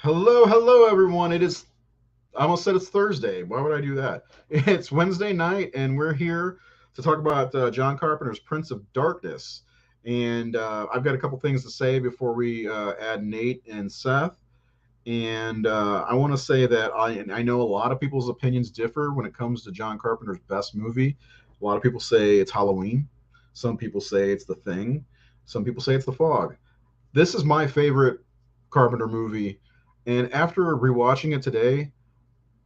Hello, everyone. I almost said it's Thursday. Why would I do that? It's Wednesday night, and we're here to talk about John Carpenter's Prince of Darkness. And I've got a couple things to say before we add Nate and Seth. And I want to say that I know a lot of people's opinions differ when it comes to John Carpenter's best movie. A lot of people say it's Halloween. Some people say it's The Thing. Some people say it's The Fog. This is my favorite Carpenter movie, and after rewatching it today,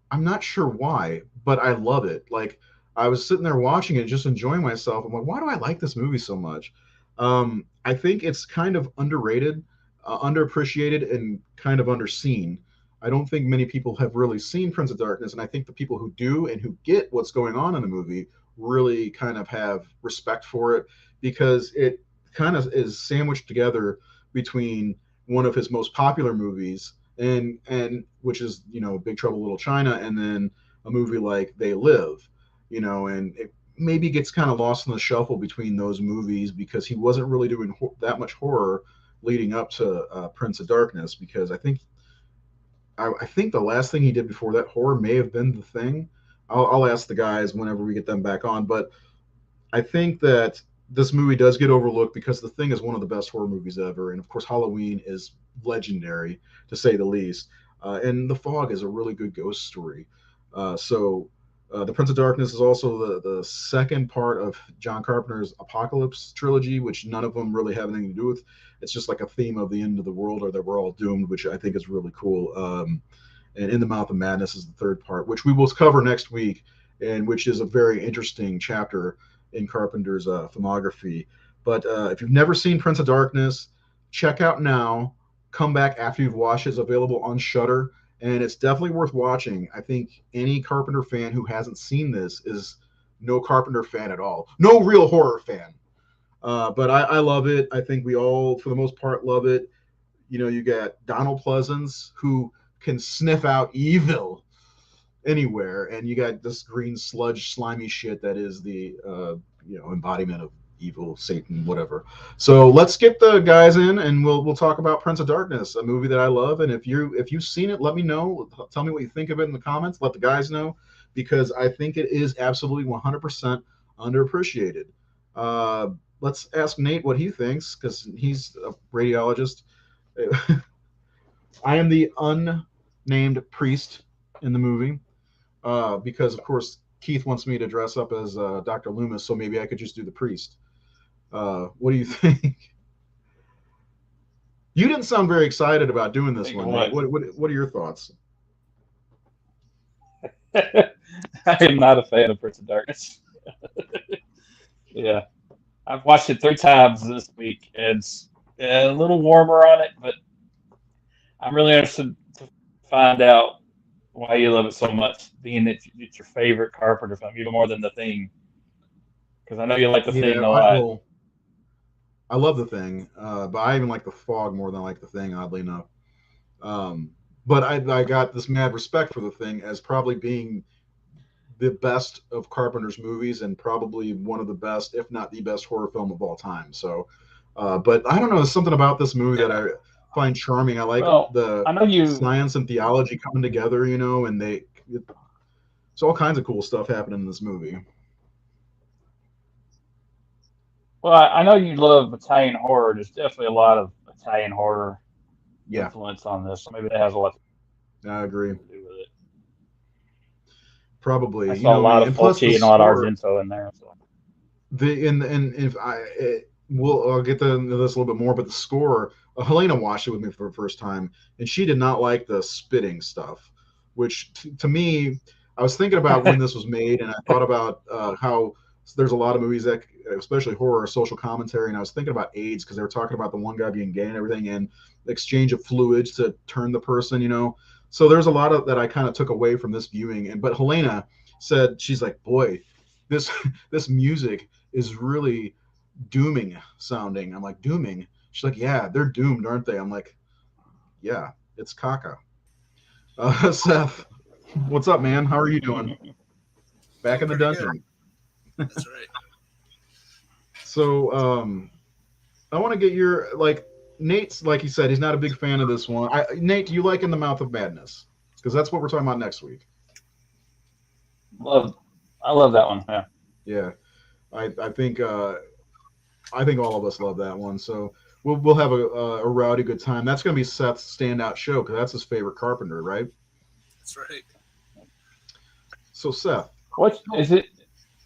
I'm not sure why, but I love it. Like I was sitting there watching it, just enjoying myself. I'm like, why do I like this movie so much? I think it's kind of underrated, underappreciated, and kind of underseen. I don't think many people have really seen Prince of Darkness, and I think the people who do and who get what's going on in the movie really kind of have respect for it because it kind of is sandwiched together between one of his most popular movies and which is Big Trouble in Little China, and then a movie like They Live, and it maybe gets kind of lost in the shuffle between those movies because he wasn't really doing that much horror leading up to Prince of Darkness. Because I think the last thing he did before that horror may have been The Thing. I'll ask the guys whenever we get them back on, but I think that this movie does get overlooked because The Thing is one of the best horror movies ever, and of course Halloween is legendary to say the least. And The Fog is a really good ghost story. The Prince of Darkness is also the second part of John Carpenter's Apocalypse trilogy, which none of them really have anything to do with. It's just like a theme of the end of the world or that we're all doomed, which I think is really cool. And In the Mouth of Madness is the third part, which we will cover next week, and which is a very interesting chapter in Carpenter's filmography. But if you've never seen Prince of Darkness, check out now. Come back after you've watched it. It's available on Shudder, and it's definitely worth watching. I think any Carpenter fan who hasn't seen this is no Carpenter fan at all. No real horror fan. But I love it. I think we all, for the most part, love it. You got Donald Pleasance, who can sniff out evil anywhere, and you got this green sludge slimy shit that is the embodiment of evil, Satan, whatever. So let's get the guys in, and we'll talk about Prince of Darkness, a movie that I love. And if you've seen it, let me know. Tell me what you think of it in the comments. Let the guys know, because I think it is absolutely 100% underappreciated. Let's ask Nate what he thinks, because he's a radiologist. I am the unnamed priest in the movie, because of course Keith wants me to dress up as Dr. Loomis, so maybe I could just do the priest. What do you think? You didn't sound very excited about doing this one. What are your thoughts? I am not a fan of Prince of Darkness. Yeah, I've watched it 3 times this week. It's a little warmer on it, but I'm really interested to find out why you love it so much, being that it's your favorite Carpenter film, even more than The Thing. Because I know you like The Yeah, Thing a lot. I love The Thing, but I even like The Fog more than I like The Thing, oddly enough. But I got this mad respect for The Thing as probably being the best of Carpenter's movies, and probably one of the best, if not the best, horror film of all time. So, but I don't know, there's something about this movie that I find charming. I like Well, the I know you. science and theology coming together, and it's all kinds of cool stuff happening in this movie. Well, I know you love Italian horror. There's definitely a lot of Italian horror Yeah, influence on this, so maybe that has a lot I agree. to do with it. I Probably, saw a lot of and plus the Fulci and a lot of score. Argento in there. So. The and if I I'll get into this a little bit more, but the score. Helena watched it with me for the first time, and she did not like the spitting stuff, which to me, I was thinking about when this was made, and I thought about how there's a lot of movies that, especially horror, social commentary, and I was thinking about AIDS because they were talking about the one guy being gay and everything, and the exchange of fluids to turn the person. So there's a lot of that I kind of took away from this viewing, but Helena said she's like, boy, this this music is really dooming sounding. I'm like, dooming? She's like, yeah, they're doomed, aren't they? I'm like, yeah, it's caca. Seth, what's up, man? How are you doing? Back Doing in the pretty good. dungeon. That's right. So, I want to get your, like, Nate's, like he said, he's not a big fan of this one. Nate, do you like In the Mouth of Madness? Because that's what we're talking about next week. I love that one. Yeah. Yeah, I think all of us love that one. So we'll have a rowdy good time. That's going to be Seth's standout show because that's his favorite Carpenter, right? That's right. So Seth, What is it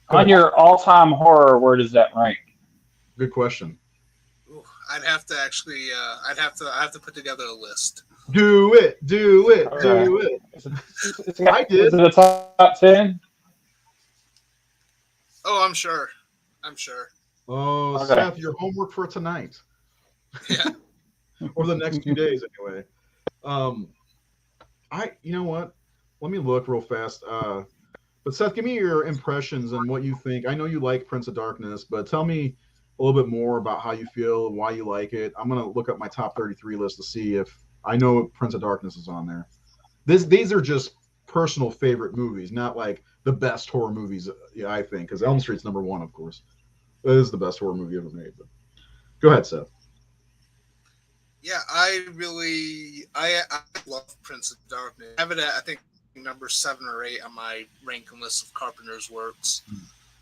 go on ahead. your all-time horror? Where does that rank? Good question. Ooh, I'd have to actually. I have to put together a list. Do it, do it, All right. do it. I Is did. it a top 10? Oh, I'm sure. I'm sure. Oh, Okay. Seth, your homework for tonight Yeah. or the next few days, anyway. You know what? Let me look real fast. But Seth, give me your impressions and what you think. I know you like Prince of Darkness, but tell me a little bit more about how you feel and why you like it. I'm gonna look up my top 33 list to see if I know Prince of Darkness is on there. These are just personal favorite movies, not like the best horror movies. Yeah, I think because Elm Street's number one, of course. It is the best horror movie ever made. But go ahead, Seth. Yeah, I love Prince of Darkness. I have it at, I think, number 7 or 8 on my ranking list of Carpenter's works.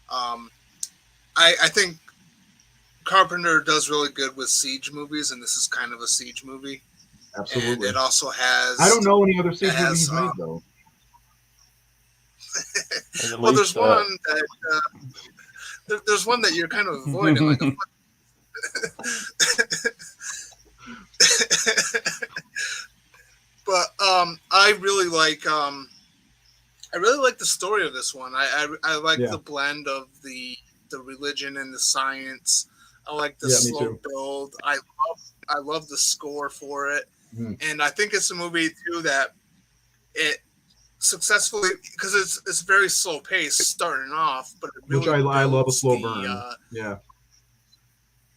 I think Carpenter does really good with siege movies, and this is kind of a siege movie. Absolutely. And it also has. I don't know any other siege it has, movies he's made though. Well, there's one that there's one that you're kind of avoiding. Like, but I really like the story of this one. I like the blend of the religion and the science. I like the slow build. I love the score for it, and I think it's a movie too that it successfully, because it's very slow paced starting off, but it really I love a slow burn.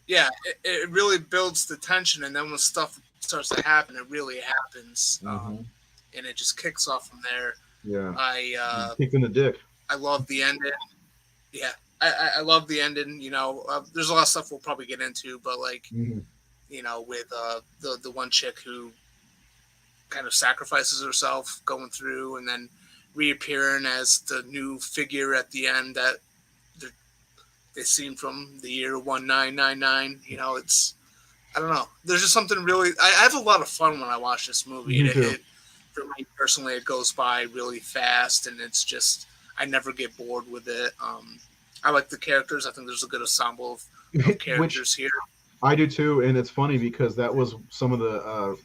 It really builds the tension, and then when stuff starts to happen, it really happens, and it just kicks off from there. Yeah, I kicked in the dick. I love the ending. Yeah, I love the ending. You know, there's a lot of stuff we'll probably get into, but like, you know, with the one chick who kind of sacrifices herself going through and then reappearing as the new figure at the end that they seen from the year 1999. You know, it's, I don't know. There's just something really, I have a lot of fun when I watch this movie. For me personally, it goes by really fast, and it's just, I never get bored with it. I like the characters. I think there's a good ensemble of characters here. I do too, and it's funny because that was some of the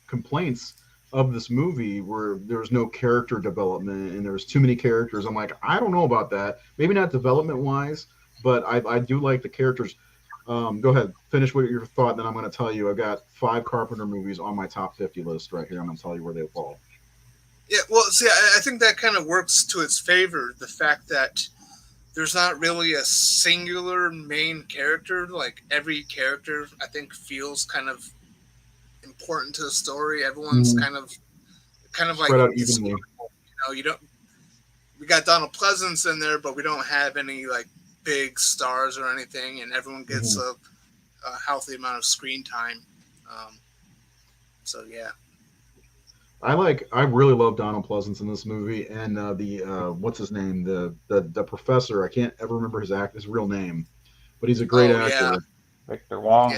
complaints of this movie, where there was no character development and there was too many characters. I'm like, I don't know about that. Maybe not development wise, but I do like the characters. Go ahead, finish with your thought, then I'm going to tell you. I've got 5 Carpenter movies on my top 50 list right here. I'm going to tell you where they fall. Yeah, well, see, I think that kind of works to its favor. The fact that there's not really a singular main character. Like, every character, I think, feels kind of important to the story. Everyone's kind of like spread out evenly. You know, we got Donald Pleasance in there, but we don't have any like big stars or anything, and everyone gets a healthy amount of screen time. So yeah. I really love Donald Pleasance in this movie, and the what's his name, the professor. I can't ever remember his real name, but he's a great actor. Yeah. Victor Wong.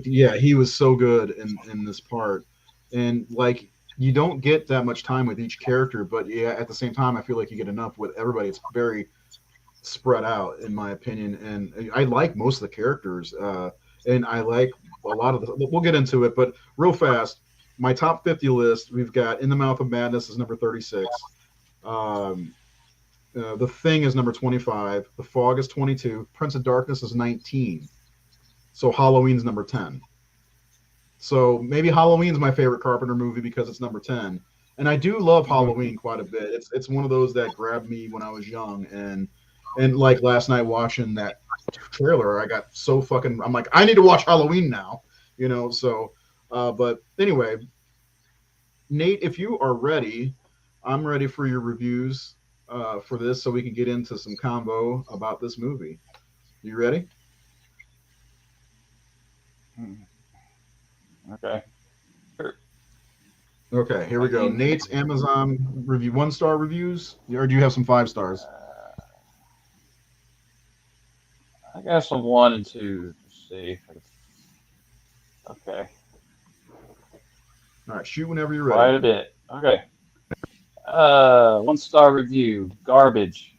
Yeah, he was so good in this part, and like, you don't get that much time with each character, but yeah, at the same time, I feel like you get enough with everybody. It's very spread out, in my opinion, and I like most of the characters, and I like a lot of the. We'll get into it, but real fast. My top 50 list, we've got In the Mouth of Madness is number 36. The Thing is number 25. The Fog is 22. Prince of Darkness is 19. So Halloween's number 10. So maybe Halloween's my favorite Carpenter movie because it's number 10. And I do love Halloween quite a bit. It's one of those that grabbed me when I was young. And like last night watching that trailer, I got so fucking, I'm like, I need to watch Halloween now. You know, so... but anyway, Nate, if you are ready, I'm ready for your reviews for this, so we can get into some convo about this movie. You ready? Okay. Okay, here we I go. mean, Nate's Amazon review, 1-star reviews, or do you have some 5 stars? I got some 1 and 2. Let's see. Okay. All right, shoot whenever you're ready. Quite a bit. Okay. 1-star review. Garbage.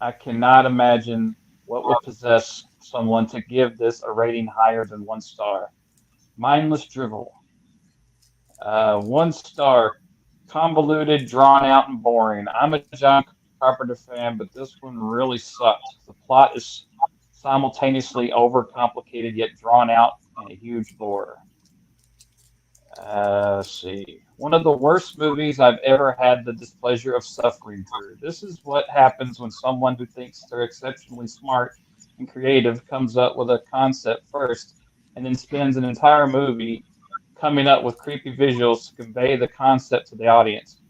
I cannot imagine what would possess someone to give this a rating higher than 1 star. Mindless drivel. 1 star. Convoluted, drawn out, and boring. I'm a John Carpenter fan, but this one really sucked. The plot is simultaneously overcomplicated yet drawn out and a huge bore. Let's see. One of the worst movies I've ever had the displeasure of suffering through. This is what happens when someone who thinks they're exceptionally smart and creative comes up with a concept first and then spends an entire movie coming up with creepy visuals to convey the concept to the audience.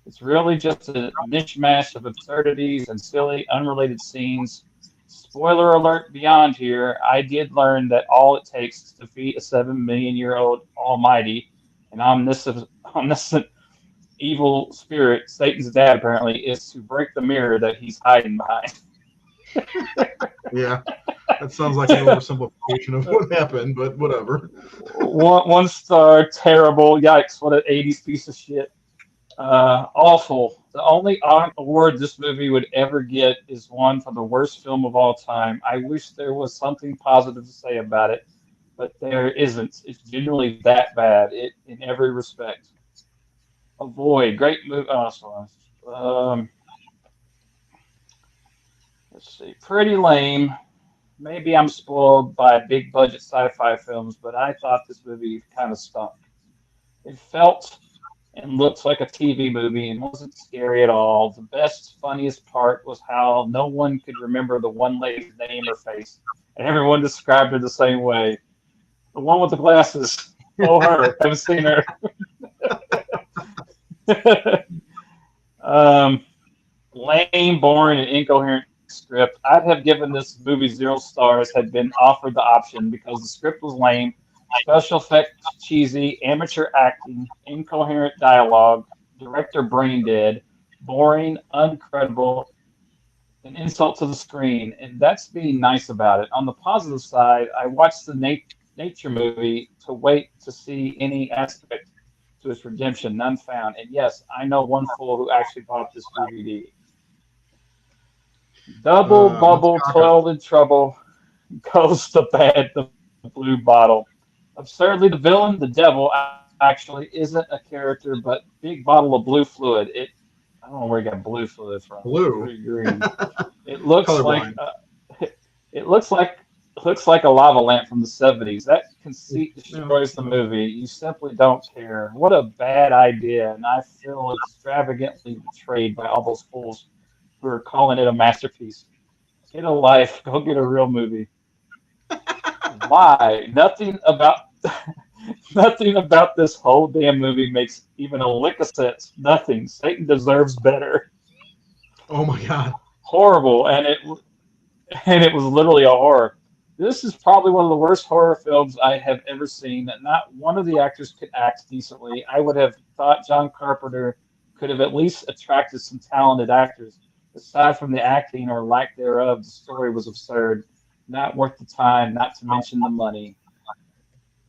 It's really just a mishmash of absurdities and silly, unrelated scenes. Spoiler alert beyond here, I did learn that all it takes to defeat a 7 million-year-old almighty and omniscient evil spirit, Satan's dad apparently, is to break the mirror that he's hiding behind. Yeah, that sounds like an oversimplification of what happened, but whatever. 1 star, terrible. Yikes, what an 80s piece of shit. Awful. The only award this movie would ever get is one for the worst film of all time. I wish there was something positive to say about it, but there isn't. It's genuinely that bad in every respect. Avoid. Great movie. Oh, sorry. Um, let's see. Pretty lame. Maybe I'm spoiled by big budget sci-fi films, but I thought this movie kind of stunk. It felt and looked like a TV movie and wasn't scary at all. The best, funniest part was how no one could remember the one lady's name or face, and everyone described her the same way. The one with the glasses. Oh, her. Haven't seen her. um, Lame, boring, and incoherent script. I'd have given this movie 0 stars had been offered the option because the script was lame, special effects cheesy, amateur acting, incoherent dialogue, director brain dead, boring, uncredible, an insult to the screen, and that's being nice about it. On the positive side, I watched the nature movie to wait to see any aspect to its redemption, none found. And yes, I know one fool who actually bought this DVD. Double Let's bubble, talk. toiled in trouble, goes the bad, the blue bottle. Absurdly, the villain, the devil, actually isn't a character, but big bottle of blue fluid. I don't know where you got blue fluid from. It's Blue. pretty green. It looks like Colorblind. it looks like a lava lamp from the 70s. That conceit No, destroys the movie. You simply don't care. What a bad idea, and I feel extravagantly betrayed by all those fools who are calling it a masterpiece. Get a life. Go get a real movie. Why? Nothing about this whole damn movie makes even a lick of sense. Nothing. Satan deserves better. oh my God. Horrible, and it was literally a horror. This is probably one of the worst horror films I have ever seen. Not one of the actors could act decently. I would have thought John Carpenter could have at least attracted some talented actors. Aside from the acting or lack thereof, the story was absurd, not worth the time, not to mention the money.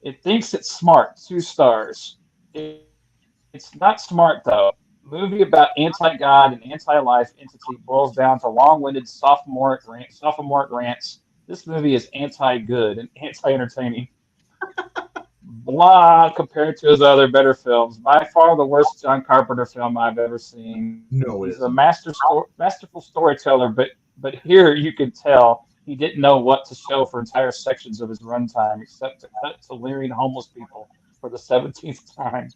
It thinks it's smart, 2 stars. It's not smart though. Movie about anti-God and anti-life entity boils down to long-winded sophomoric rants. This movie is anti-good and anti-entertaining. Blah compared to his other better films. By far the worst John Carpenter film I've ever seen. No, it He's a isn't. masterful storyteller, but here you can tell he didn't know what to show for entire sections of his runtime except to cut to leering homeless people for the 17th time.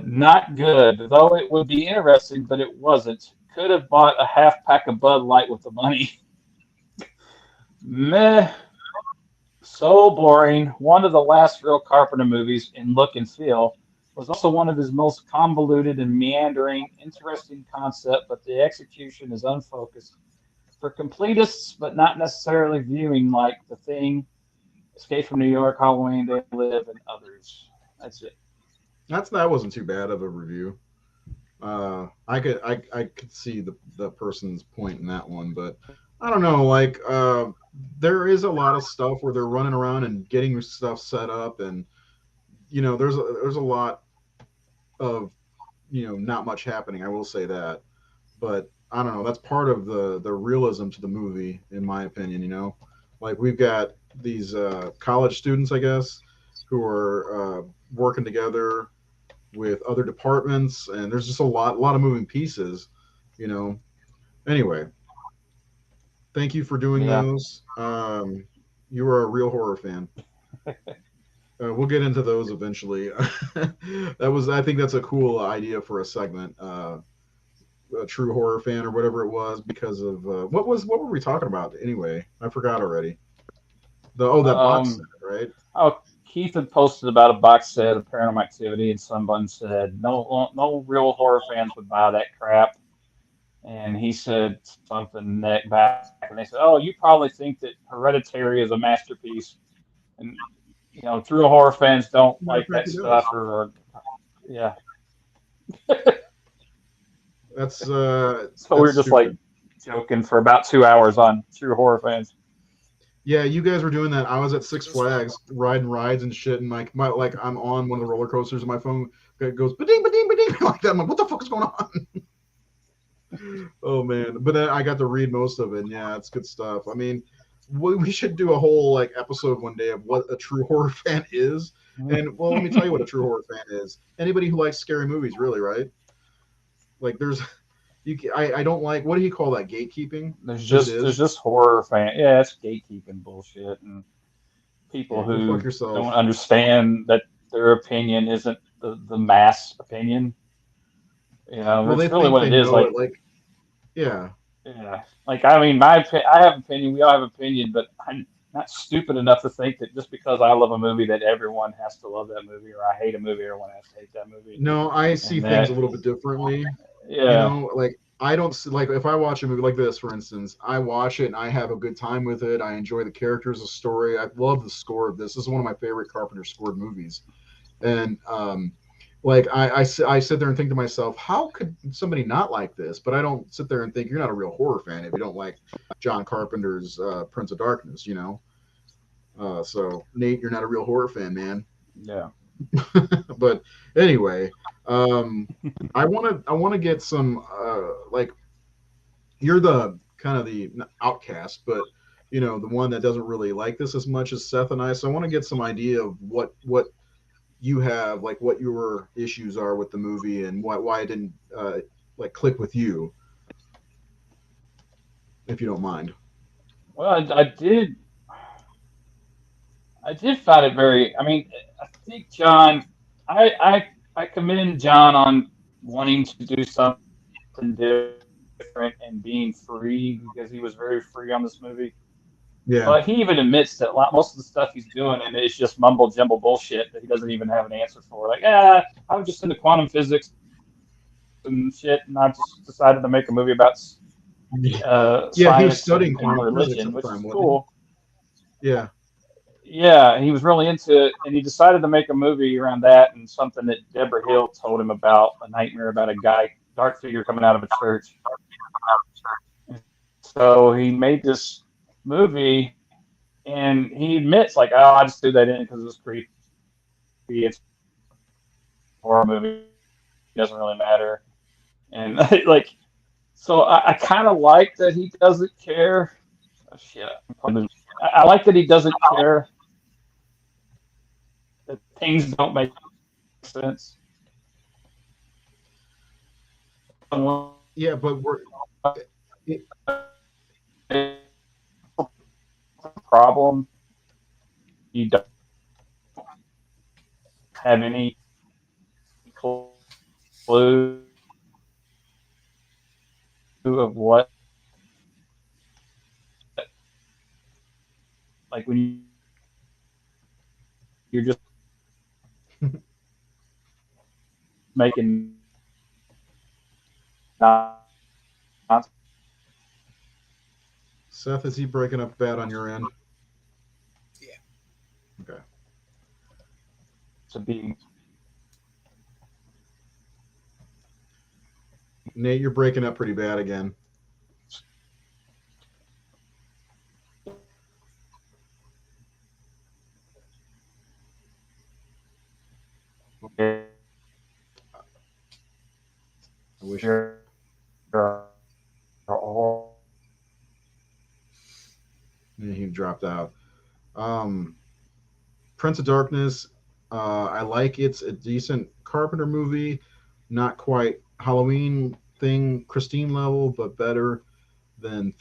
Not good, though it would be interesting, but it wasn't. Could have bought a half pack of Bud Light with the money. Meh. So boring. One of the last real Carpenter movies in look and feel was also one of his most convoluted and meandering, interesting concept, but the execution is unfocused. For completists, but not necessarily viewing like The Thing, Escape from New York, Halloween, They Live, and others. That's it. That wasn't too bad of a review. I could see the person's point in that one, but I don't know. Like, there is a lot of stuff where they're running around and getting stuff set up, and there's a lot of not much happening. I will say that, but I don't know. That's part of the realism to the movie, in my opinion. Like we've got these college students, I guess, who are working together with other departments, and there's just a lot of moving pieces. Anyway, thank you for doing Yeah. those. You are a real horror fan. We'll get into those eventually. I think that's a cool idea for a segment. A true horror fan or whatever it was, because of what were we talking about anyway? I forgot already. That box set, right? Oh, Keith had posted about a box set of Paranormal Activity, and someone said no real horror fans would buy that crap. And he said something back, and they said, "Oh, you probably think that Hereditary is a masterpiece, and true horror fans don't Matter of like fact, that he stuff." does. Or yeah. That's So we that's were just like stupid. joking for about 2 hours on true horror fans. Yeah, you guys were doing that. I was at Six Flags riding rides and shit, and like I'm on one of the roller coasters, and my phone goes ba-ding, ba-ding, ba-ding, like that. I'm like, what the fuck is going on? Oh man! But then I got to read most of it. And yeah, it's good stuff. I mean, we should do a whole like episode one day of what a true horror fan is. And well, let me tell you what a true horror fan is. Anybody who likes scary movies, really, right? Like there's I don't like, what do you call that, gatekeeping? Because it There's is. just horror fan. Yeah, it's gatekeeping bullshit, and people Yeah, go fuck who don't yourself. understand that their opinion isn't the mass opinion. Well, they That's really think what they it is. know Like, it. Like, yeah. yeah, like I mean, I have opinion. We all have opinion, but I'm not stupid enough to think that just because I love a movie that everyone has to love that movie, or I hate a movie, everyone has to hate that movie, No, I see and things a that little bit differently. yeah, Like I don't see, like if I watch a movie like this, for instance, I watch it and I have a good time with it. I enjoy the characters, the story. I love the score of this. This is one of my favorite Carpenter scored movies. And like I sit there and think to myself, how could somebody not like this? But I don't sit there and think you're not a real horror fan if you don't like John Carpenter's Prince of Darkness. So Nate, you're not a real horror fan, man. yeah. But anyway, um, I want to get some like, you're the kind of the outcast, but the one that doesn't really like this as much as Seth and I. So I want to get some idea of what you have, like what your issues are with the movie, and why it didn't like click with you, if you don't mind. Well, I did find it very. I mean, I think John, I commend John on wanting to do something different and being free because he was very free on this movie. Yeah. But he even admits that most of the stuff he's doing and it's just mumble jumble bullshit that he doesn't even have an answer for. Like, I was just into quantum physics and shit, and I just decided to make a movie about Yeah, he was science studying and quantum physics at religion, the which is time, wasn't cool. he? Yeah. Yeah, he was really into it, and he decided to make a movie around that and something that Deborah Hill told him about, a nightmare about a guy, dark figure coming out of a church. So he made this movie, and he admits, like, oh, I just threw that in because it was creepy. It's a horror movie. It doesn't really matter. And, like, so I kind of like that he doesn't care. Oh, shit. I like that he doesn't care that things don't make sense. Yeah, but we're it, Problem. You don't have any clue of what, like when you're just making nonsense. Seth, is he breaking up bad on your end? Yeah. to be. Nate, you're breaking up pretty bad again. I wish. He dropped out. Prince of Darkness. I like it's a decent Carpenter movie, not quite Halloween thing, Christine level, but better than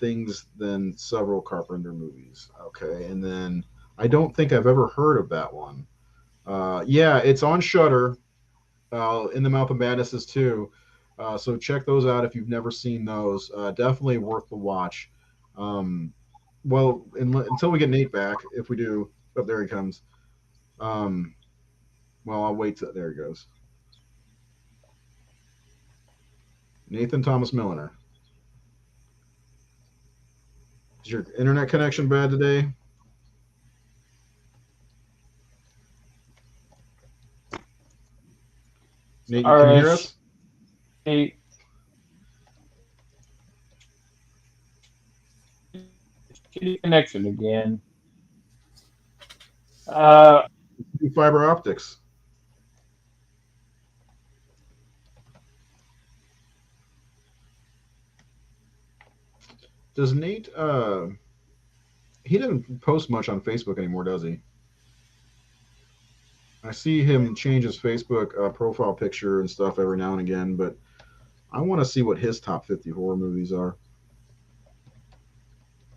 several Carpenter movies. Okay, and then I don't think I've ever heard of that one. Yeah, it's on Shudder. In the Mouth of Madness is too. So check those out if you've never seen those. Definitely worth the watch. Well, until we get Nate back, if we do, oh, there he comes. Well, I'll wait till there he goes. Nathan Thomas Milliner. Is your internet connection bad today? Nate, you can hear us? Hey. Connection again. Fiber optics. Does Nate? He doesn't post much on Facebook anymore, does he? I see him change his Facebook profile picture and stuff every now and again, but I want to see what his top 50 horror movies are.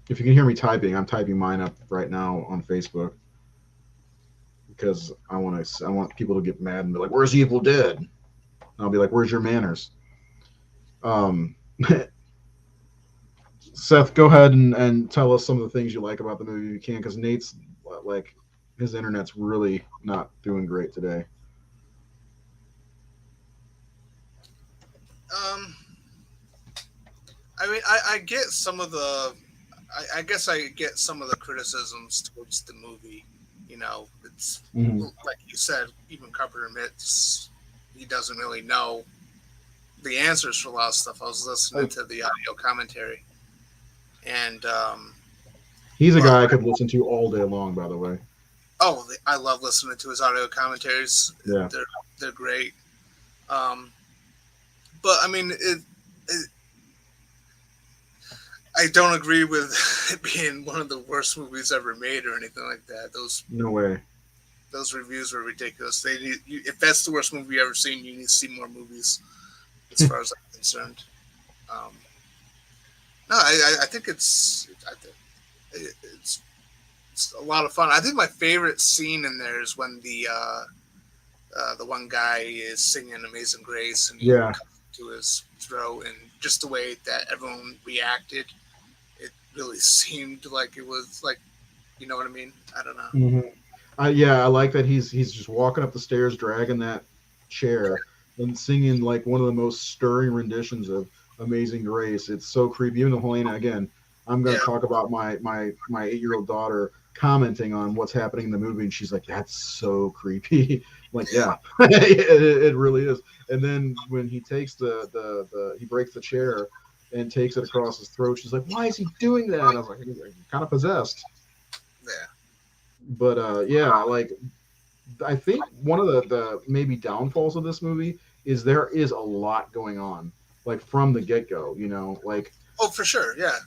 If you can hear me typing, I'm typing mine up right now on Facebook because I want people to get mad and be like, "Where's Evil Dead?" And I'll be like, "Where's your manners?" Seth, go ahead and tell us some of the things you like about the movie if you can, because Nate's like his internet's really not doing great today. I mean, I get some of the, I guess I get some of the criticisms towards the movie. You know, it's like you said, even Carpenter admits he doesn't really know the answers for a lot of stuff. I was listening to the audio commentary, and he's a guy I could listen to all day long, by the way. Oh, I love listening to his audio commentaries. Yeah, they're great. But I mean, I don't agree with it being one of the worst movies ever made or anything like that. No way. Those reviews were ridiculous. If that's the worst movie you've ever seen, you need to see more movies. As far as I'm concerned. No, I think it's a lot of fun. I think my favorite scene in there is when the one guy is singing Amazing Grace and he comes to his throat, and just the way that everyone reacted, it really seemed like it was like, you know what I mean? I don't know. I like that he's just walking up the stairs, dragging that chair, and singing like one of the most stirring renditions of Amazing Grace. It's so creepy. Even though Helena, again, I'm going to talk about my 8-year-old daughter commenting on what's happening in the movie, and she's like, "That's so creepy." Like, yeah, it really is. And then when he takes he breaks the chair and takes it across his throat, she's like, "Why is he doing that?" And I was like, "He's kind of possessed." Yeah. But like, I think one of the maybe downfalls of this movie is there is a lot going on, like from the get-go, you know, like. Oh, for sure, yeah.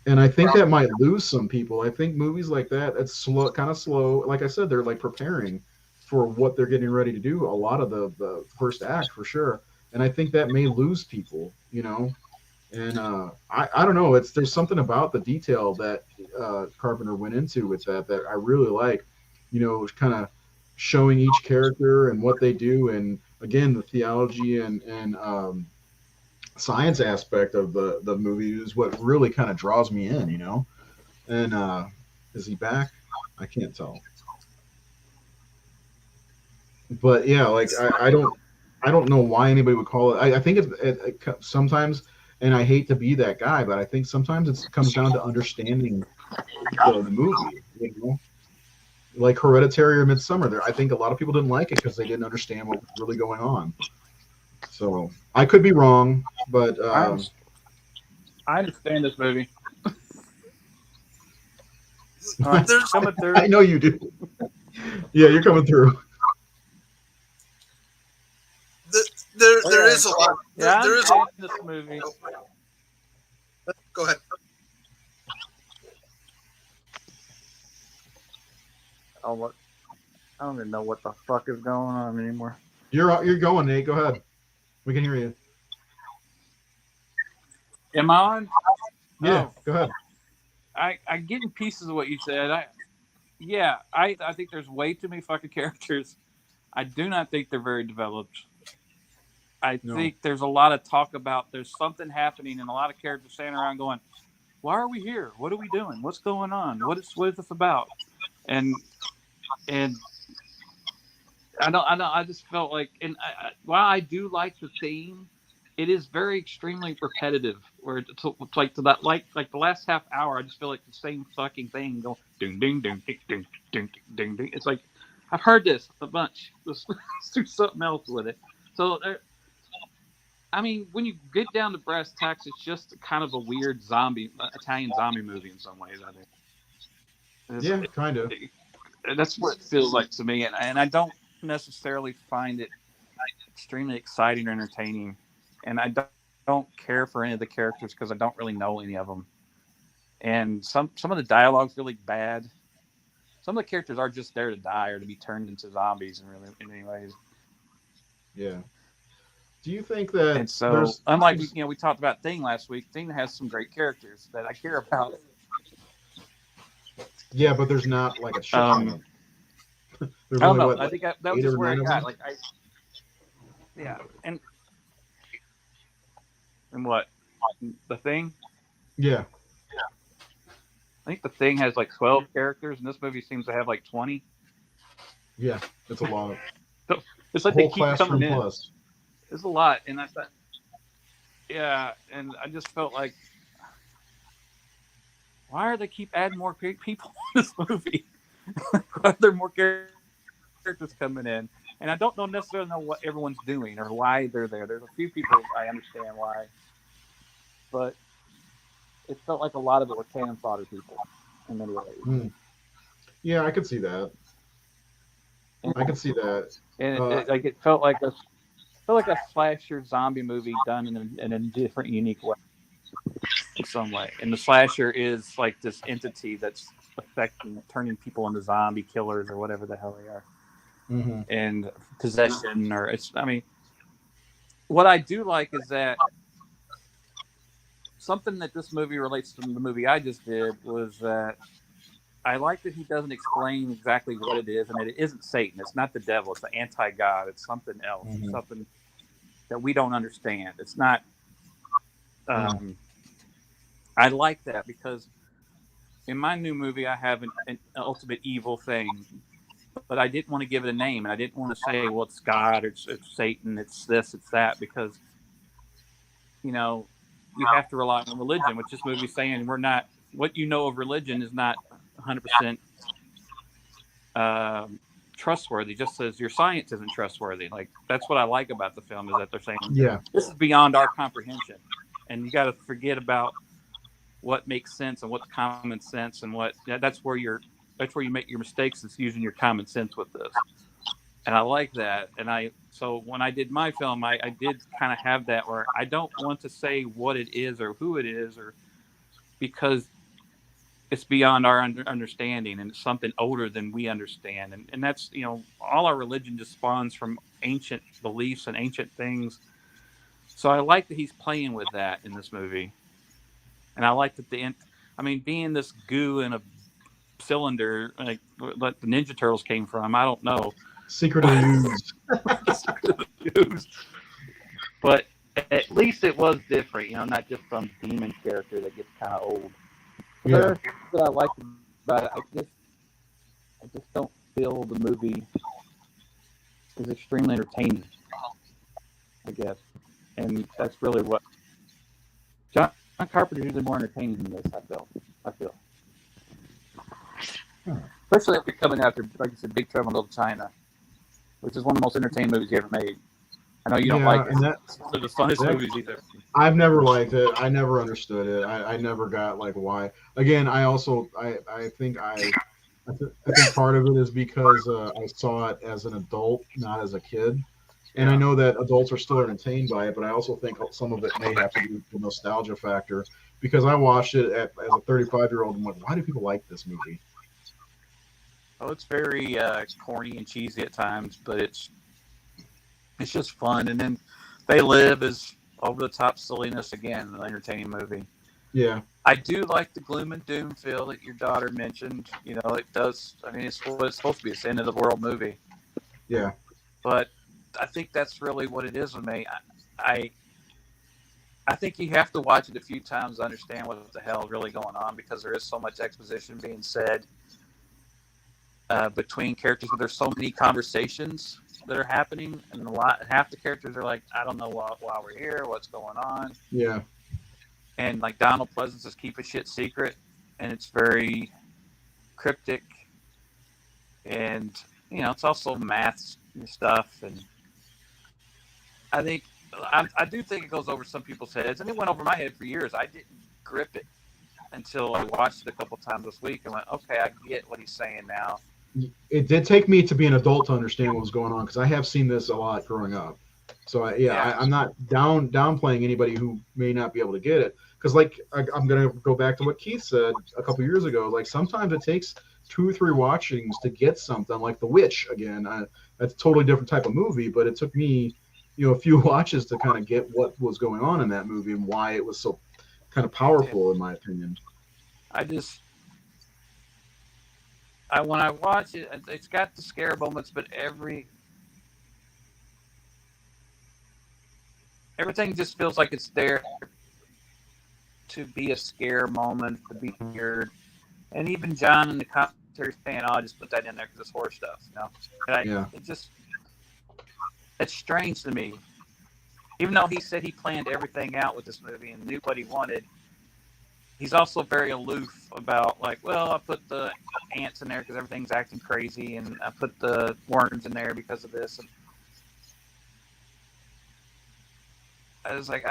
And I think that might lose some people. I think movies like that, it's slow, kind of slow. Like I said, they're like preparing for what they're getting ready to do. A lot of the first act, for sure. And I think that may lose people, you know. And I don't know. There's something about the detail that Carpenter went into with that I really like. You know, kind of showing each character and what they do, and again, the theology and science aspect of the movie is what really kind of draws me in, you know. And is he back? I can't tell. But yeah, like I don't know why anybody would call it. I think it sometimes, and I hate to be that guy, but I think sometimes it comes down to understanding the movie, you know. like Hereditary or Midsummer. I think a lot of people didn't like it because they didn't understand what was really going on. So I could be wrong, but I understand this movie. There's Coming through. I know you do. Yeah, you're coming through. there is a lot. Yeah, There is. I understand this movie. Go ahead. Oh, what? I don't even know what the fuck is going on anymore. You're going, Nate. Go ahead. We can hear you. Am I on? Yeah, Oh, go ahead. I get in pieces of what you said. I think there's way too many fucking characters. I do not think they're very developed. I think there's a lot of talk about there's something happening, and a lot of characters standing around going, "Why are we here? What are we doing? What's going on? What is this about?" And I just felt like, and while I do like the theme, it is very extremely repetitive. Where it's like to that, like the last half hour, I just feel like the same fucking thing going ding ding ding ding ding ding ding ding. It's like I've heard this a bunch. Let's do something else with it. So I mean, when you get down to brass tacks, it's just kind of a weird Italian zombie movie in some ways. I think. Yeah, kind of. That's what it feels like to me, and I don't necessarily find it extremely exciting or entertaining, and I don't care for any of the characters because I don't really know any of them, and some of the dialogue's really bad. Some of the characters are just there to die or to be turned into zombies in many ways. Yeah. Do you think that? And so, unlike we talked about Thing last week, Thing has some great characters that I care about. Yeah, but there's not like a shit ton. I don't know. I think that was just where I got. Like yeah, and what the Thing? Yeah. I think the Thing has like 12 characters, and this movie seems to have like 20. Yeah, it's a lot. So it's like they keep coming in. Plus. It's a lot, and I thought, yeah, and I just felt like, why are they keep adding more people in this movie? Why are there more characters coming in? And I don't necessarily know what everyone's doing or why they're there. There's a few people I understand why, but it felt like a lot of it were cannon fodder people in many ways. Yeah, I could see that. I could see that. And it felt like a slasher zombie movie done in a different, unique way. In some way, and the slasher is like this entity that's turning people into zombie killers or whatever the hell they are, and possession or what I do like is that something that this movie relates to the movie I just did was that I like that he doesn't explain exactly what it is, and that it isn't Satan. It's not the devil. It's the anti-God. It's something else. It's something that we don't understand. It's not. I like that because in my new movie, I have an ultimate evil thing, but I didn't want to give it a name, and I didn't want to say, well, it's God, or it's Satan, it's this, it's that, because, you have to rely on religion, which this movie's saying what you know of religion is not 100% trustworthy, just as your science isn't trustworthy. Like, that's what I like about the film, is that they're saying, this is beyond our comprehension, and you got to forget about what makes sense and what's common sense, and that's where you make your mistakes, is using your common sense with this. And I like that. And so when I did my film, I did kind of have that, where I don't want to say what it is or who it is, or because it's beyond our understanding, and it's something older than we understand. And that's, all our religion just spawns from ancient beliefs and ancient things. So I like that he's playing with that in this movie. And I like that being this goo in a cylinder, like the Ninja Turtles came from, I don't know. Secretly used. But at least it was different, not just some demon character that gets kind of old. Yeah. That I like about it, I just don't feel the movie is extremely entertaining, I guess. And that's really what John Carpenter is usually more entertaining than this, I feel. especially if you're coming after, like you said, Big Trouble in Little China, which is one of the most entertaining movies you ever made. I know you don't like it. and It's one of the funnest movies either. I've never liked it. I never understood it. I never got like why. Again, I think I think part of it is because I saw it as an adult, not as a kid. And I know that adults are still entertained by it, but I also think some of it may have to do with the nostalgia factor because I watched it as a 35-year-old and went, why do people like this movie? Oh, it's very corny and cheesy at times, but it's just fun. And then They Live is over the top silliness again, an entertaining movie. Yeah. I do like the gloom and doom feel that your daughter mentioned. You know, it does. I mean, it's supposed to be a end of the world movie. Yeah. But I think that's really what it is with me. I think you have to watch it a few times to understand what the hell is really going on because there is so much exposition being said between characters. But there's so many conversations that are happening, and half the characters are like, I don't know why we're here, what's going on. Yeah. And like Donald Pleasance is keeping shit secret, and it's very cryptic, and you know it's also math stuff, and I do think it goes over some people's heads, and it went over my head for years. I didn't grip it until I watched it a couple times this week and went, okay, I get what he's saying now. It did take me to be an adult to understand what was going on because I have seen this a lot growing up. So I'm not downplaying anybody who may not be able to get it because I'm going to go back to what Keith said a couple years ago. Like sometimes it takes 2 or 3 watchings to get something like The Witch again. That's a totally different type of movie, but it took me, a few watches to kind of get what was going on in that movie and why it was so kind of powerful in my opinion. When I watch it, it's got the scare moments, but everything just feels like it's there to be a scare moment, to be weird. And even John in the commentary saying, "Oh, I just put that in there because it's horror stuff," It's strange to me. Even though he said he planned everything out with this movie and knew what he wanted, he's also very aloof about I put the ants in there because everything's acting crazy, and I put the worms in there because of this. And I was like,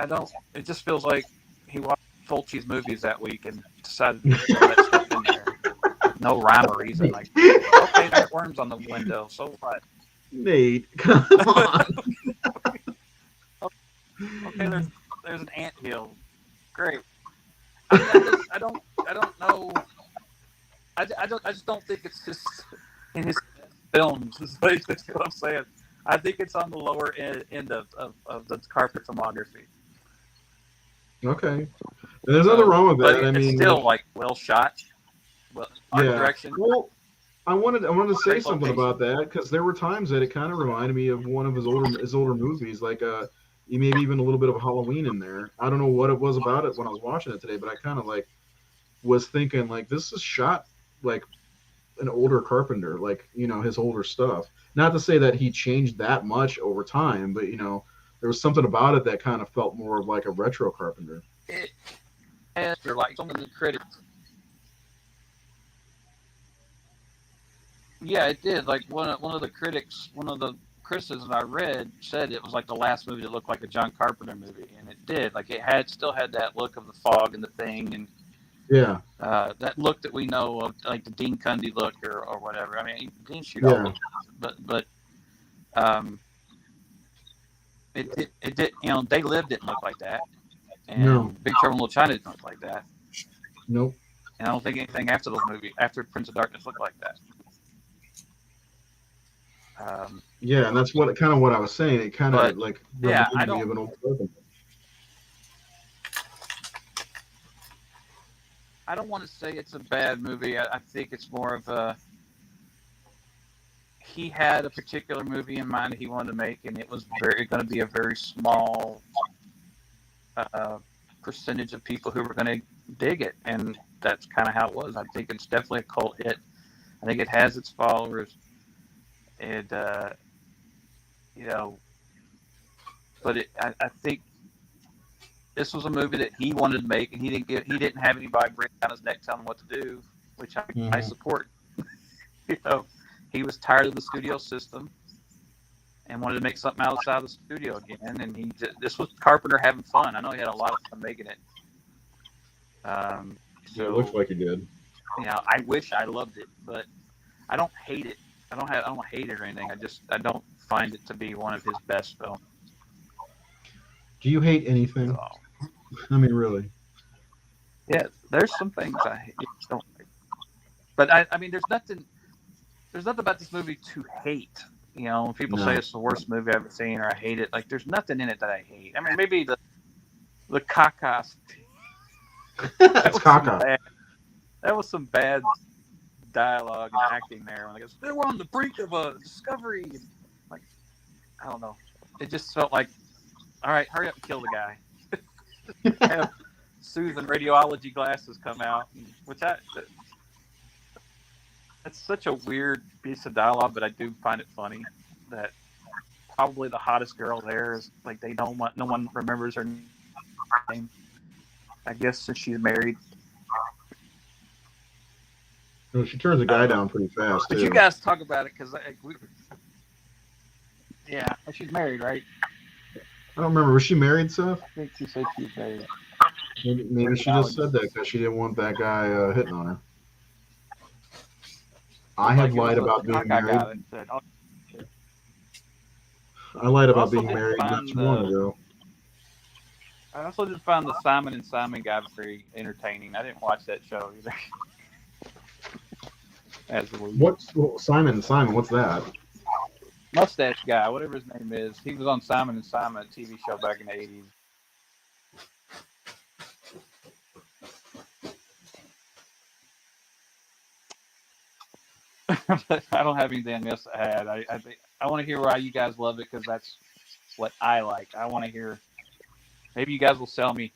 it just feels like he watched Fulci's movies that week and decided to put that stuff in there. No rhyme or reason. Like, okay, there's worms on the window, so what? Nate, come on. Okay, there's an ant hill. Great. I don't know. I just don't think it's just in his films. Is basically what I'm saying. I think it's on the lower end of the Carpenter filmography. Okay. And there's nothing wrong with that. But it's still well shot. Art direction. Well, I wanted to say something about that because there were times that it kind of reminded me of one of his older movies, maybe even a little bit of Halloween in there. I don't know what it was about it when I was watching it today, but I kind of was thinking this is shot like an older Carpenter, his older stuff. Not to say that he changed that much over time, but there was something about it that kind of felt more like a retro Carpenter. After some of the critics. Yeah, it did. One of the criticisms I read said it was the last movie that looked like a John Carpenter movie, and it did. It still had that look of the fog and the thing, and that look that we know of, the Dean Cundy look or whatever. I mean, he didn't shoot all of it, but it did. They Live didn't look like that, and Big Trouble in Little China didn't look like that. Nope. And I don't think anything after those movies, after Prince of Darkness, looked like that. And that's what I was saying. It kind of I don't. Of an old Carpenter. I don't want to say it's a bad movie. I think it's more of he had a particular movie in mind that he wanted to make, and it was going to be a very small percentage of people who were going to dig it, and that's kind of how it was. I think it's definitely a cult hit. I think it has its followers. And but I think this was a movie that he wanted to make, and he didn't have anybody breathing down his neck telling him what to do, which I support. he was tired of the studio system and wanted to make something outside of the studio again. And this was Carpenter having fun. I know he had a lot of fun making it. It looks like he did. I wish I loved it, but I don't hate it. I don't hate it or anything. I don't find it to be one of his best films. Do you hate anything? I mean, really? Yeah, there's some things I don't like. But I mean, there's nothing about this movie to hate. When people say it's the worst movie I've ever seen or I hate it, like there's nothing in it that I hate. I mean, maybe the caca. That's caca. That was some bad dialogue and acting there. When they were on the brink of a discovery. Like, I don't know. It just felt like, all right, hurry up and kill the guy. Have soothing radiology glasses come out, that's such a weird piece of dialogue, but I do find it funny that probably the hottest girl there is like no one remembers her name. I guess since she's married. Well, she turns a guy down pretty fast. But you guys talk about it because she's married, right? I don't remember. Was she married, Seth? I think she said she was married. Maybe she just said that because she didn't want that guy hitting on her. I have lied about being married. I lied about being married not too long ago. I also just found the Simon and Simon guy very entertaining. I didn't watch that show either. Simon and Simon? What's that? Mustache guy, whatever his name is. He was on Simon and Simon, a TV show back in the 80s. I don't have anything else to add. I want to hear why you guys love it because that's what I like. I want to hear. Maybe you guys will sell me.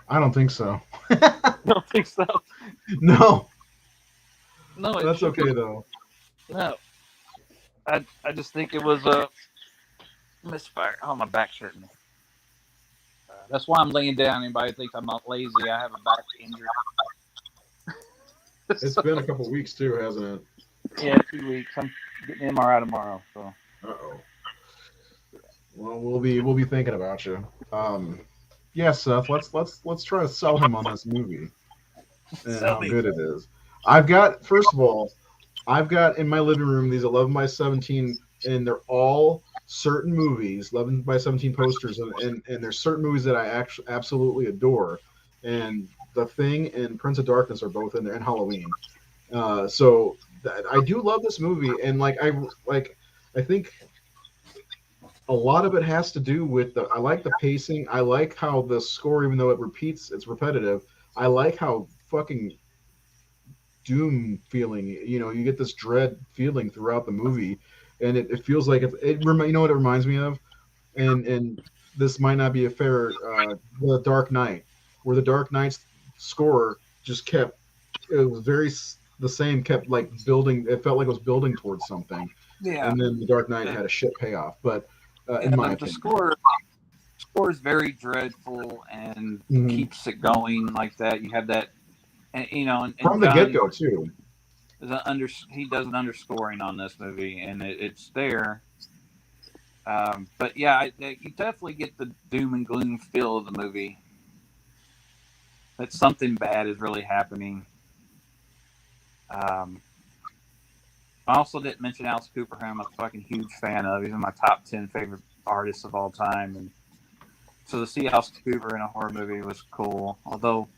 I don't think so. I don't think so. No. No, that's okay though. No. I just think it was a misfire. Oh, my back's hurting. That's why I'm laying down. Anybody thinks I'm not lazy? I have a back injury. It's been a couple of weeks too, hasn't it? Yeah, 2 weeks. I'm getting an MRI tomorrow. So. Well, we'll be thinking about you. Seth. Let's try to sell him on this movie and how good it is. I've got in my living room these 11 by 17, and they're all certain movies, 11 by 17 posters, and there's certain movies that I actually absolutely adore, and The Thing and Prince of Darkness are both in there, and Halloween. So I do love this movie, and I think a lot of it has to do with I like the pacing. I like how the score, even though it repeats, it's repetitive. I like how fucking doom feeling, you get this dread feeling throughout the movie, and it feels like you know what it reminds me of, and this might not be a fair, The Dark Knight, where the Dark Knight's score just kept, it was very the same, kept like building, it felt like it was building towards something, and then The Dark Knight had a shit payoff, but in my opinion. The score is very dreadful and keeps it going like that. You have that. And from the get-go too. He does an underscoring on this movie, and it's there. But yeah, you definitely get the doom and gloom feel of the movie. That something bad is really happening. I also didn't mention Alice Cooper, who I'm a fucking huge fan of. He's in my top 10 favorite artists of all time, and so to see Alice Cooper in a horror movie was cool. Although.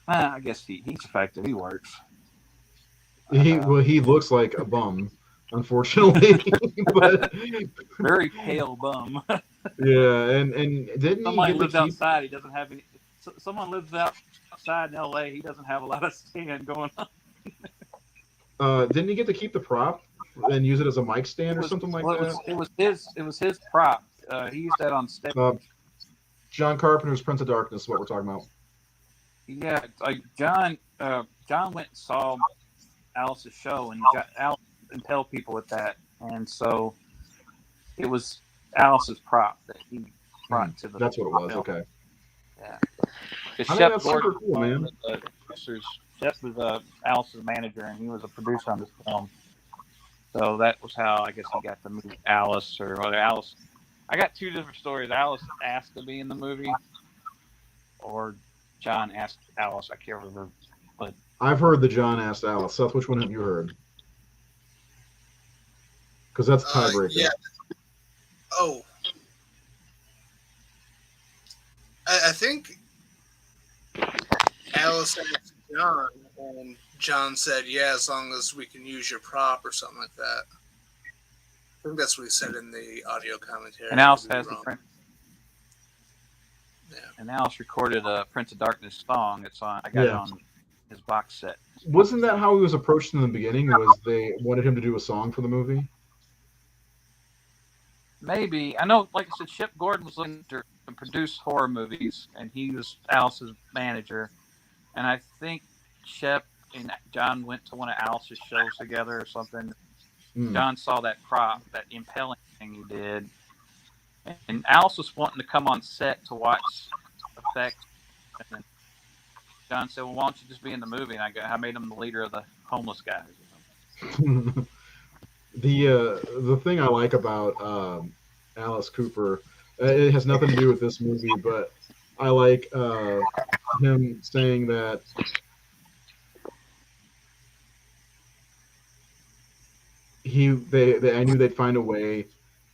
I guess he's effective. He works. He looks like a bum, unfortunately. But very pale bum. Yeah, and didn't someone lives outside? He doesn't have any. Someone lives outside in L.A. He doesn't have a lot of stand going on. Didn't he get to keep the prop and use it as a mic stand or something like that? It was his prop. He used that on stage. John Carpenter's Prince of Darkness is what we're talking about. Yeah, like John went and saw Alice's show, and Alice didn't tell people with that, and so it was Alice's prop that he brought to the. That's what it was. Film. Okay. Yeah. I think that's super cool, man. The producers Shep was Alice's manager, and he was a producer on this film. So that was how I guess he got to meet Alice, or whether Alice. I got two different stories. Alice asked to be in the movie, or John asked Alice. I can't remember, but I've heard the John asked Alice. Seth, which one have you heard? Because that's a tiebreaker. Yeah. Oh. I think Alice asked John, and John said, "Yeah, as long as we can use your prop," or something like that. I think that's what he said in the audio commentary. And Alice has the Prince. Yeah. And Alice recorded a Prince of Darkness song. It's on. I got it on his box set. Wasn't that how he was approached in the beginning? Was they wanted him to do a song for the movie? Maybe. I know, like I said, Shep Gordon was looking to produce horror movies, and he was Alice's manager. And I think Shep and John went to one of Alice's shows together or something. John saw that prop, that impaling thing he did. And Alice was wanting to come on set to watch effects. And John said, "Well, why don't you just be in the movie?" And I made him the leader of the homeless guys. The thing I like about Alice Cooper, it has nothing to do with this movie, but I like him saying that I knew they'd find a way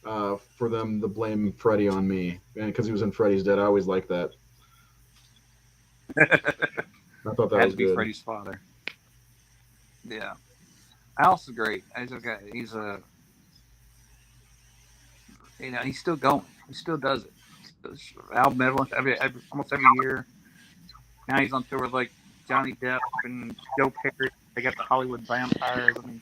for them to blame Freddy on me, and because he was in Freddy's Dead. I always liked that. I thought that had was to be good. Freddy's father. Yeah, Alice is great. He's a, he's still going. He still does it. Album almost every year. Now he's on tour with like Johnny Depp and Joe Perry. They got the Hollywood Vampires. I mean,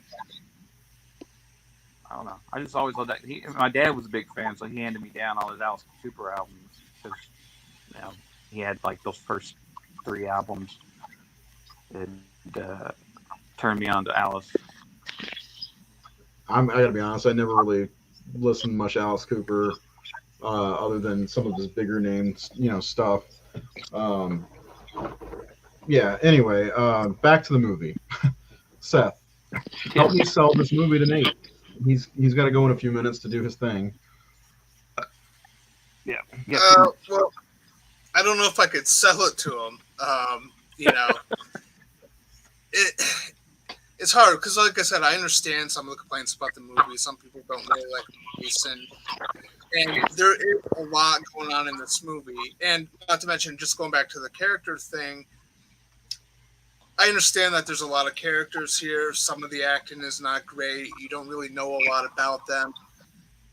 I don't know. I just always loved that. My dad was a big fan, so he handed me down all his Alice Cooper albums because he had like those first 3 albums and turned me on to Alice. I gotta be honest. I never really listened much to Alice Cooper, other than some of his bigger names, stuff. Yeah. Anyway, back to the movie. Seth, help me sell this movie to Nate. He's got to go in a few minutes to do his thing. Yeah. Well, I don't know if I could sell it to him. It's hard because, like I said, I understand some of the complaints about the movie. Some people don't really like the movies, and there is a lot going on in this movie. And not to mention, just going back to the character thing, I understand that there's a lot of characters here. Some of the acting is not great. You don't really know a lot about them.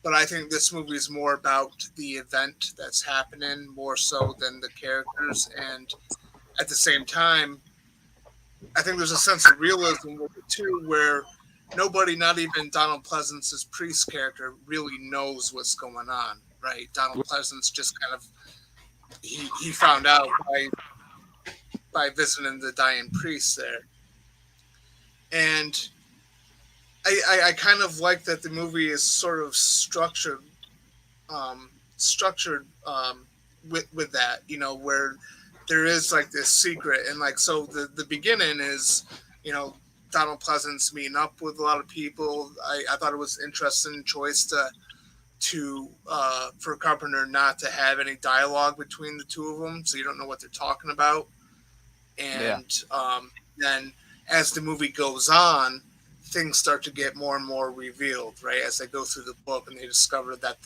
But I think this movie is more about the event that's happening more so than the characters. And at the same time, I think there's a sense of realism with it too, where nobody, not even Donald Pleasance's priest character, really knows what's going on, right? Donald Pleasance just kind of he found out by visiting the dying priest there, and I kind of like that the movie is sort of structured with that, where there is like this secret, and like so the beginning is, Donald Pleasance meeting up with a lot of people. I thought it was an interesting choice to for Carpenter not to have any dialogue between the two of them, so you don't know what they're talking about. And then as the movie goes on, things start to get more and more revealed, right? As they go through the book and they discover that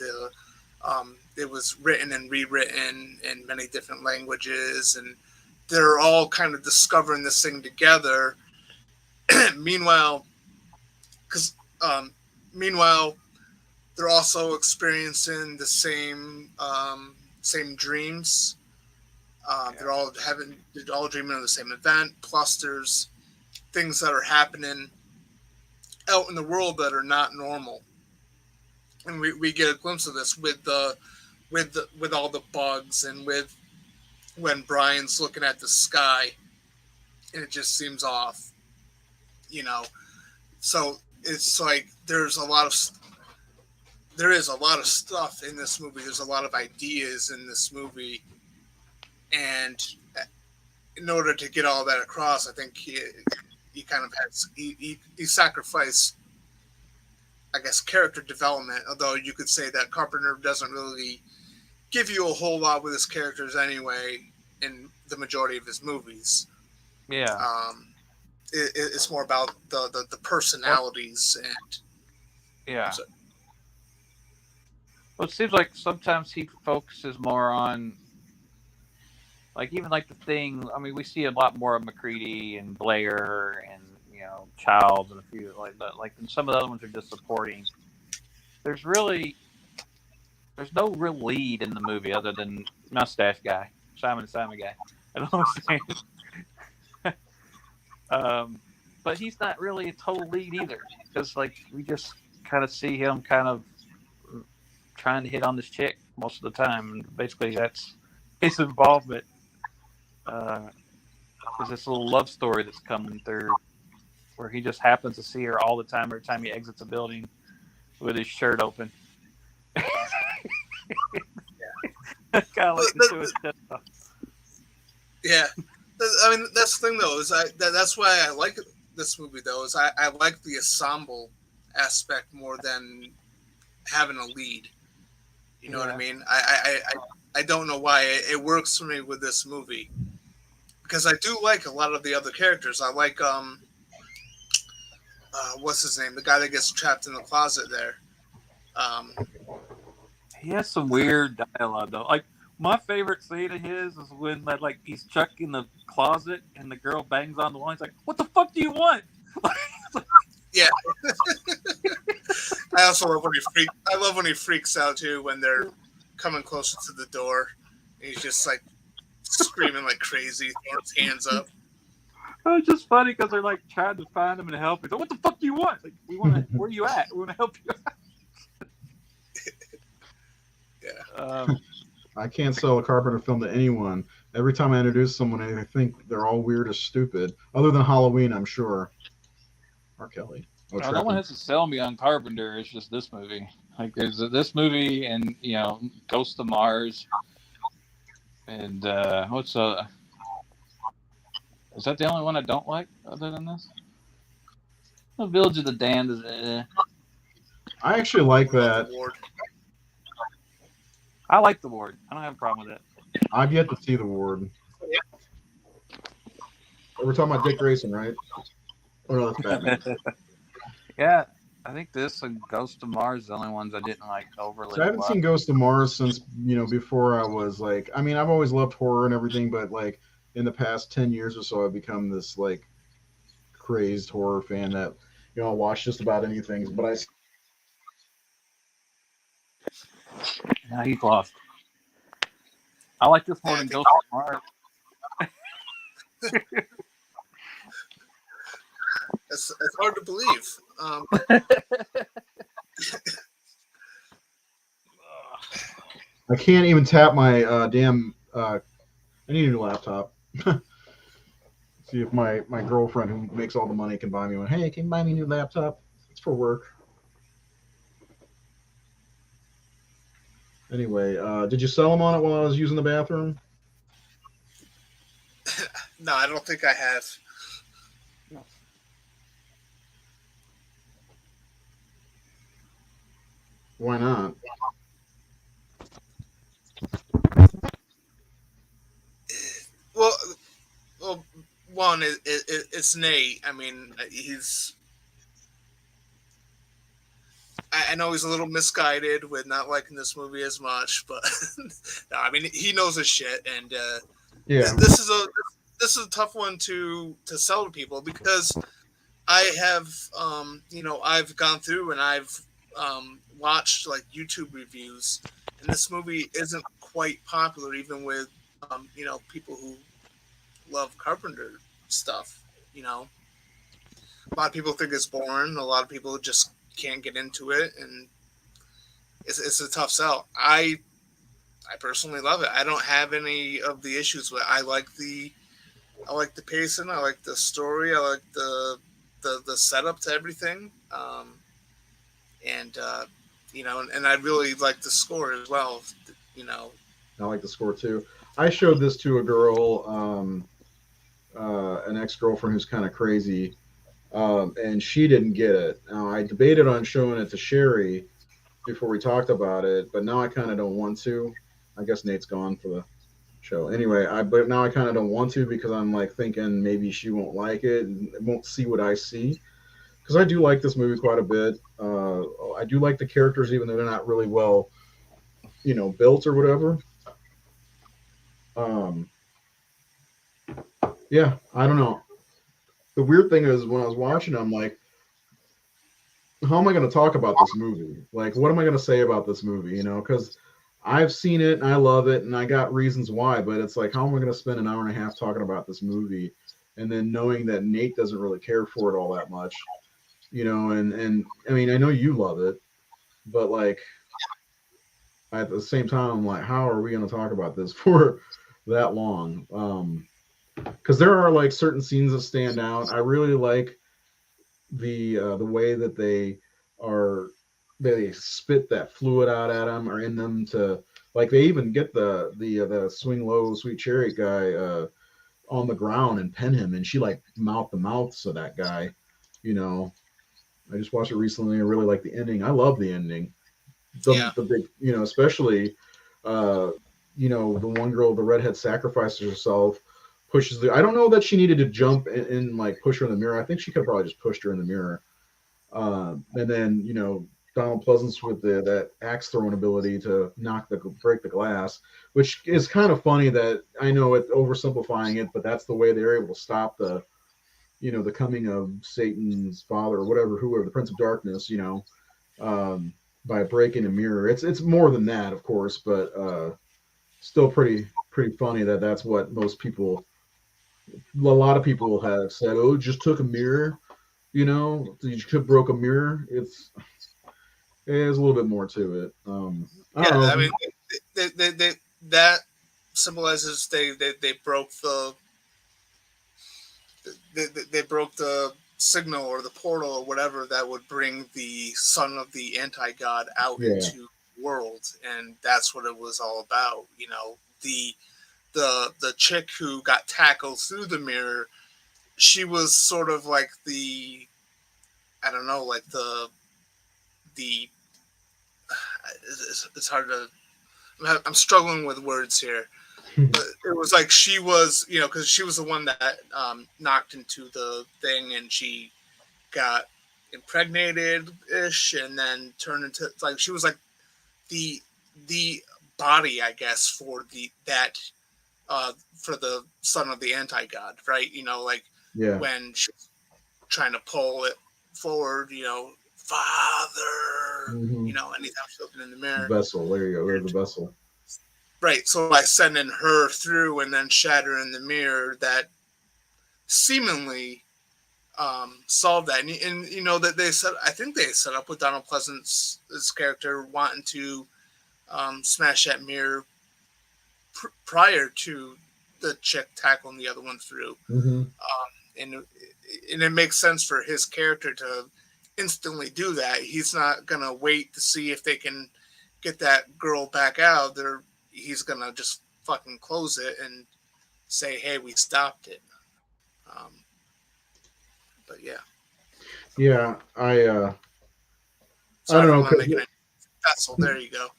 it was written and rewritten in many different languages, and they're all kind of discovering this thing together. Meanwhile, they're also experiencing the same dreams. They're all dreaming of the same event. Plus, there's things that are happening out in the world that are not normal, and we get a glimpse of this with all the bugs, and with when Brian's looking at the sky, and it just seems off, So it's like there is a lot of stuff in this movie. There's a lot of ideas in this movie, and in order to get all that across, I think he kind of has he sacrificed, I guess, character development. Although you could say that Carpenter doesn't really give you a whole lot with his characters anyway in the majority of his movies. Yeah. It's more about the personalities and yeah. Well, it seems like sometimes he focuses more on, like, even like The Thing. I mean, we see a lot more of McCready and Blair and, you know, Childs and a few like that. Like, and some of the other ones are just supporting. There's no real lead in the movie other than Mustache Guy, Simon guy. I don't know what I'm saying. But he's not really a total lead either, because like we just kind of see him kind of trying to hit on this chick most of the time, and basically that's his involvement. There's this little love story that's coming through where he just happens to see her all the time every time he exits a building with his shirt open. Kind of like into his chest. Yeah, I mean that's the thing though, is that's why I like this movie though, is I like the ensemble aspect more than having a lead. You know what I mean? I don't know why it works for me with this movie, because I do like a lot of the other characters. I like what's his name? The guy that gets trapped in the closet there. He has some weird dialogue though. Like, my favorite scene of his is when like he's chucked in the closet and the girl bangs on the wall. He's like, "What the fuck do you want?" Yeah. I also love when he freaks out too when they're coming closer to the door. And he's just like screaming like crazy, throwing his hands up. It's just funny because they're like trying to find him and help him. Like, what the fuck do you want? Like, where are you at? We want to help you out. Yeah. I can't sell a Carpenter film to anyone. Every time I introduce someone, I think they're all weird or stupid. Other than Halloween, I'm sure. R. Kelly. No one has to sell me on Carpenter. It's just this movie. Like, there's this movie and, you know, Ghost of Mars. And is that the only one I don't like other than this? The Village of the Damned is. I actually like that. I like The Ward. I don't have a problem with it. I've yet to see The Ward. We're talking about Dick Grayson, right? Oh no, that's Batman. Yeah, I think this and Ghost of Mars are the only ones I didn't like overly. So I haven't seen Ghost of Mars since, before I was like, I mean, I've always loved horror and everything, but like in the past 10 years or so, I've become this like crazed horror fan that, I'll watch just about anything. But Now he's lost. I like this more than Ghost of Mars. It's hard to believe. I can't even tap my damn. I need a new laptop. See if my girlfriend, who makes all the money, can buy me one. Hey, can you buy me a new laptop? It's for work. Anyway, did you sell them on it while I was using the bathroom? No, I don't think I have. Why not? Well, one, it's Nate. I mean, I know he's a little misguided with not liking this movie as much, but no, I mean, he knows his shit, and yeah, this is a tough one to sell to people, because I have, I've gone through and I've watched like YouTube reviews, and this movie isn't quite popular even with people who love Carpenter stuff. A lot of people think it's boring. A lot of people just can't get into it, and it's a tough sell. I personally love it. I don't have any of the issues with it. I like the pacing. I like the story. I like the setup to everything. And I really like the score as well. I like the score too. I showed this to a girl an ex-girlfriend who's kind of crazy, and she didn't get it. Now I debated on showing it to Sherry before we talked about it, but now I kind of don't want to. I guess Nate's gone for the show. Anyway, but now I kind of don't want to because I'm like thinking maybe she won't like it and won't see what I see. Because I do like this movie quite a bit. I do like the characters, even though they're not really well, built or whatever. Um, yeah, I don't know. The weird thing is when I was watching, I'm like, how am I going to talk about this movie? Like, what am I going to say about this movie? Because I've seen it and I love it and I got reasons why, but it's like, how am I going to spend an hour and a half talking about this movie? And then knowing that Nate doesn't really care for it all that much, and I mean, I know you love it, but like at the same time, I'm like, how are we going to talk about this for that long? Because there are like certain scenes that stand out. I really like the way that they spit that fluid out at him or in them to like they even get the swing low sweet cherry guy on the ground and pin him and she like mouth the mouths of that guy. I just watched it recently. I really like the ending. I love the ending. The big especially the one girl, the redhead, sacrifices herself, pushes I don't know that she needed to jump and like push her in the mirror. I think she could have probably just pushed her in the mirror. And then Donald Pleasance with that axe throwing ability to break the glass, which is kind of funny. That I know it's oversimplifying it, but that's the way they're able to stop the coming of Satan's father or whoever the Prince of Darkness. By breaking a mirror. It's more than that, of course, but still pretty funny that that's what most people. A lot of people have said, "Oh, it just took a mirror." You could broke a mirror. There's a little bit more to it. I don't know. I mean, that symbolizes they broke they broke the signal or the portal or whatever that would bring the son of the anti-god out into the world, and that's what it was all about. The chick who got tackled through the mirror, she was sort of like I don't know, like the it's hard to. I'm struggling with words here. But it was like she was, because she was the one that knocked into the thing and she got impregnated ish and then turned into like she was like the body, I guess, for for the son of the anti-god, right? When she's trying to pull it forward, Father, anytime she's looking in the mirror. Vessel, there you go. There's the vessel. Right, so by sending her through and then shattering the mirror, that seemingly solved that. And that I think they set up with Donald Pleasance's character wanting to smash that mirror prior to the chick tackling the other one through. Mm-hmm. And it makes sense for his character to instantly do that. He's not gonna wait to see if they can get that girl back out. He's gonna just fucking close it and say, "Hey, we stopped it." But yeah, I don't know. Vessel, there you go.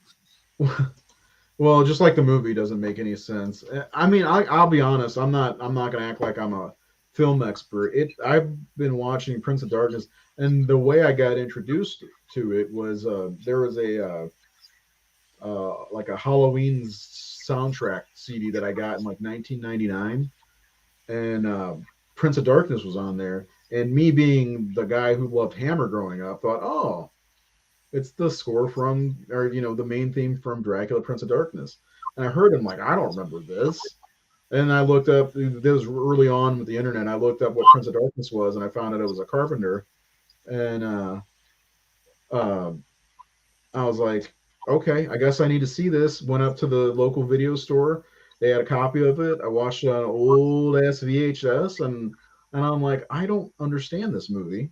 Well, just like the movie doesn't make any sense. I mean, I'll be honest. I'm not gonna act like I'm a film expert. I've been watching Prince of Darkness, and the way I got introduced to it was there was a like a Halloween soundtrack CD that I got in like 1999, and Prince of Darkness was on there. And me being the guy who loved Hammer growing up, thought, oh, it's the score from, or the main theme from Dracula, Prince of Darkness. And I heard him like, I don't remember this. And I looked up. This was early on with the internet. I looked up what Prince of Darkness was, and I found out it was a Carpenter. And I was like, okay, I guess I need to see this. Went up to the local video store. They had a copy of it. I watched it on an old ass VHS, and I'm like, I don't understand this movie,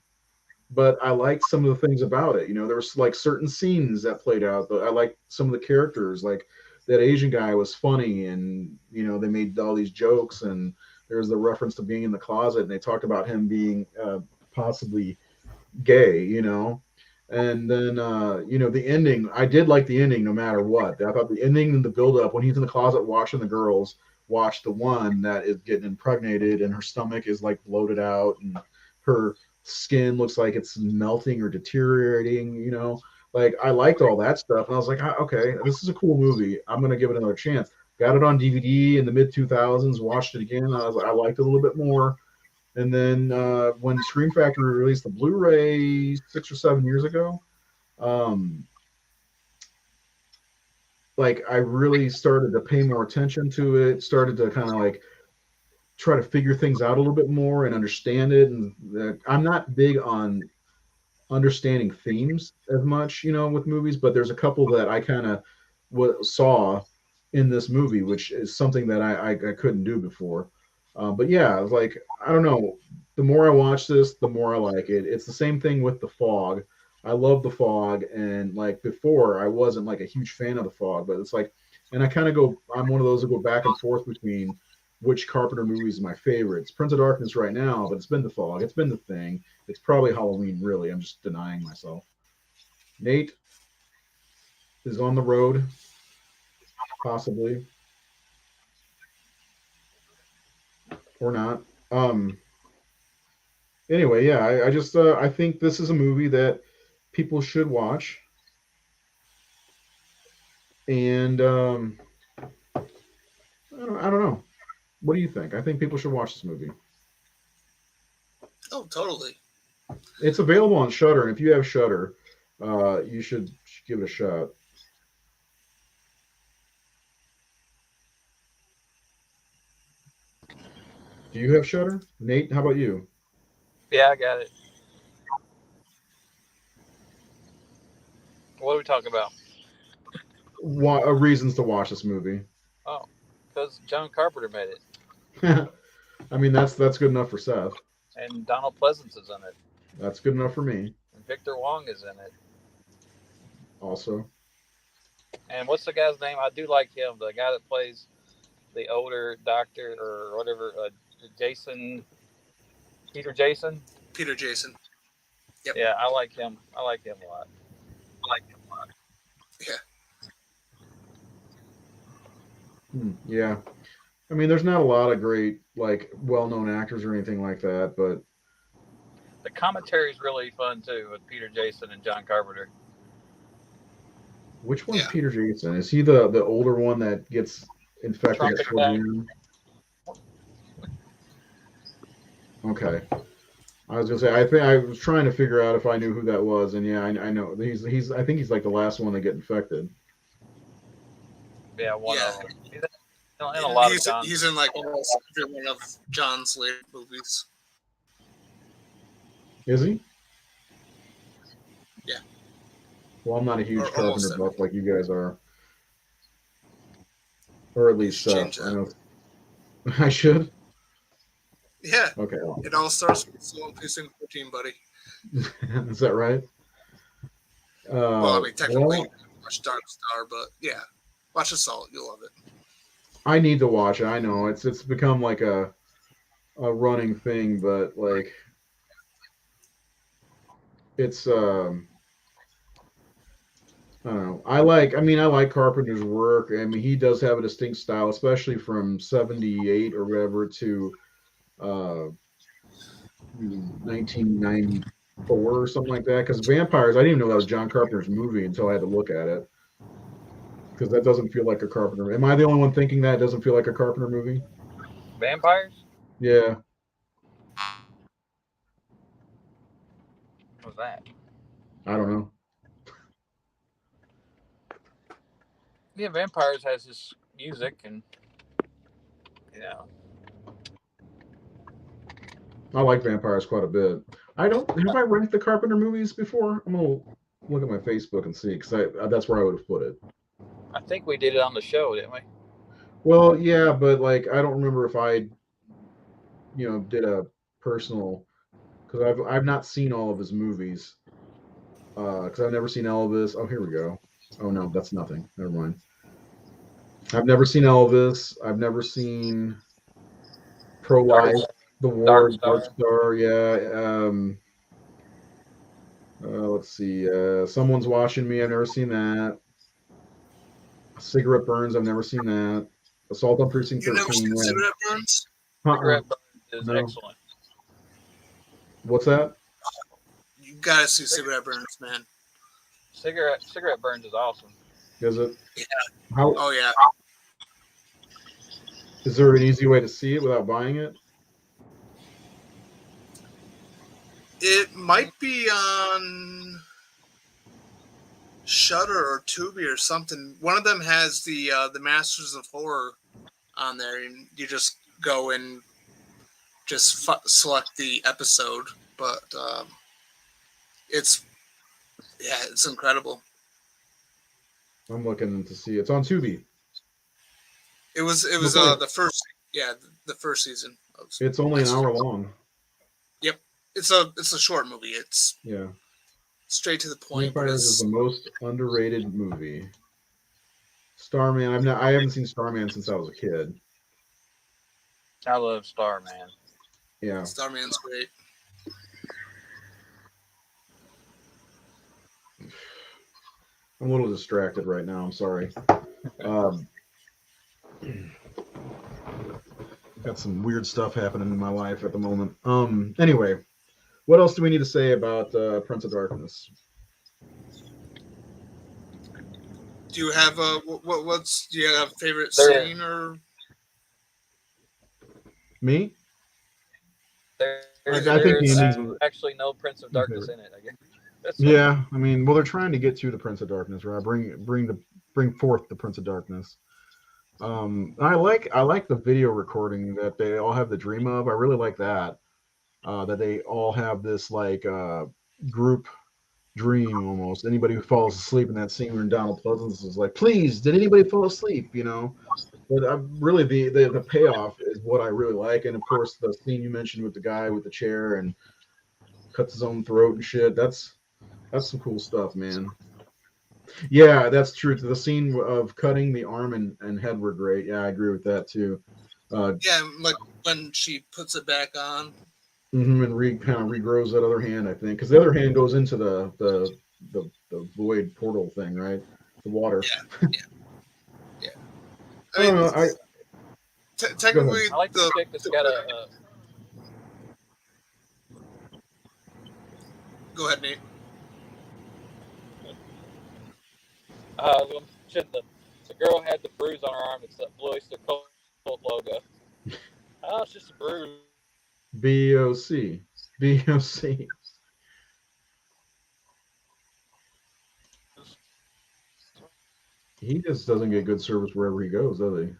but I liked some of the things about it. There was like certain scenes that played out. I liked some of the characters. Like that Asian guy was funny, and they made all these jokes, and there's the reference to being in the closet, and they talked about him being possibly gay, you know. And then you know, the ending, I did like the ending no matter what. I thought the ending and the build up when he's in the closet watching the girls watch the one that is getting impregnated and her stomach is like bloated out and her skin looks like it's melting or deteriorating, you know. Like I liked all that stuff, and I was like, okay, this is a cool movie. I'm gonna give it another chance. Got it on DVD in the mid 2000s. Watched it again. I was like, I liked it a little bit more. And then when Scream Factory released the Blu-ray 6 or 7 years ago, um, like I really started to pay more attention to it. Started to kind of like try to figure things out a little bit more and understand it. And I'm not big on understanding themes as much, you know, with movies, but there's a couple that I kind of saw in this movie, which is something that I couldn't do before. But yeah, like I don't know. The more I watch this, the more I like it. It's the same thing with The Fog. I love The Fog, and like before, I wasn't like a huge fan of The Fog, but it's like, and I kind of go. I'm one of those that go back and forth between which Carpenter movie is my favorite. It's Prince of Darkness right now, but it's been The Fog. It's been The Thing. It's probably Halloween, really. I'm just denying myself. Nate is on the road, possibly, or not. Anyway, yeah, I just I think this is a movie that people should watch, and I don't know. What do you think? I think people should watch this movie. Oh, totally. It's available on Shudder, and if you have Shudder, you should give it a shot. Do you have Shudder, Nate? How about you? Yeah, I got it. What are we talking about? Reasons to watch this movie. Oh, because John Carpenter made it, I mean, that's good enough for Seth. and Donald Pleasance is in it, That's good enough for me. and Victor Wong is in it. Also, And what's the guy's name? I do like him. The guy that plays the older doctor or whatever, Peter Jason. Peter Jason. Yep. Yeah, I like him. I like him a lot. Yeah. Yeah. I mean, there's not a lot of great, like, well-known actors or anything like that, but The commentary is really fun too with Peter Jason and John Carpenter. which one's Yeah. Peter Jason? Is he the older one that gets infected Trumpet at 40? Okay. I was gonna say, I think I was trying to figure out if I knew who that was, and yeah, I know he's I think he's like the last one to get infected. Yeah, one Yeah. of them. He's in a lot of He's, John's. he's in like almost every one of John's later movies. Is he? Yeah. Well, I'm not a huge Or almost Carpenter buff like you guys are, or at least Change I that. know. I should. Yeah. Okay. It all starts with slow pacing 14, buddy. Is that right? Well, I mean, technically, well, you can watch Dark Star, but yeah, watch Assault. You'll love it. I need to watch it. I know it's become like a running thing, but like it's I don't know. I like Carpenter's work. I mean, he does have a distinct style, especially from '78 or whatever to 1994 or something like that. Because Vampires, I didn't even know that was John Carpenter's movie until I had to look at it. Because that doesn't feel like a Carpenter. Am I the only one thinking that doesn't feel like a Carpenter movie? Vampires? Yeah. What was that? I don't know. Yeah, Vampires has his music, and you know. I like Vampires quite a bit. Have I ranked the Carpenter movies before? I'm gonna look at my Facebook and see, because that's where I would have put it. I think we did it on the show, didn't we? Well, yeah, but like I don't remember if I, did a personal, because I've not seen all of his movies. Because I've never seen Elvis. Oh, here we go. Oh no, that's nothing. Never mind. I've never seen Elvis. I've never seen pro-life, the war, Dark Star. Dark Star, yeah. Let's see. Someone's Watching Me. I've never seen that. Cigarette Burns. I've never seen that. Assault on Precinct You never 13. seen Yeah. Cigarette Burns? Cigarette Burns is No. excellent. What's that? You gotta see Cigarette Burns, man. Cigarette Burns is awesome. Is it? Yeah. How Oh yeah. is there an easy way to see it without buying it? It might be on Shudder or Tubi or something. One of them has the Masters of Horror on there, and you just go and just select the episode. But it's incredible. I'm looking to see. It's on Tubi. It was Okay. the first season. It's only an hour long. Yep, it's a short movie. It's Yeah. straight to the point. Vampires is the most underrated movie. Starman. I haven't seen Starman since I was a kid. I love Starman. Yeah. Starman's great. I'm a little distracted right now. I'm sorry. Got some weird stuff happening in my life at the moment. Anyway, what else do we need to say about Prince of Darkness? Do you have do you have a favorite There- scene or? Me? There's I think the ending's actually no Prince of Darkness in it, I guess. That's Yeah, I mean, well, they're trying to get to the Prince of Darkness, right? Bring forth the Prince of Darkness. I like the video recording that they all have the dream of. I really like that. That they all have this like group dream almost. Anybody who falls asleep in that scene when Donald Pleasance is like, "Please, did anybody fall asleep?" You know. But really, the payoff is what I really like, and of course, the scene you mentioned with the guy with the chair and cuts his own throat and shit. That's some cool stuff, man. Yeah, that's true. The scene of cutting the arm and head were great. Yeah, I agree with that too. Yeah, like when she puts it back on. And kind of regrows that other hand, I think, because the other hand goes into the void portal thing, right? The water. Yeah. I don't know. Technically, I like the chick that's got a Go ahead, Nate. the girl had the bruise on her arm. It's the Blue Oyster Cult logo. Oh, it's just a bruise. BOC. BOC. He just doesn't get good service wherever he goes, does he?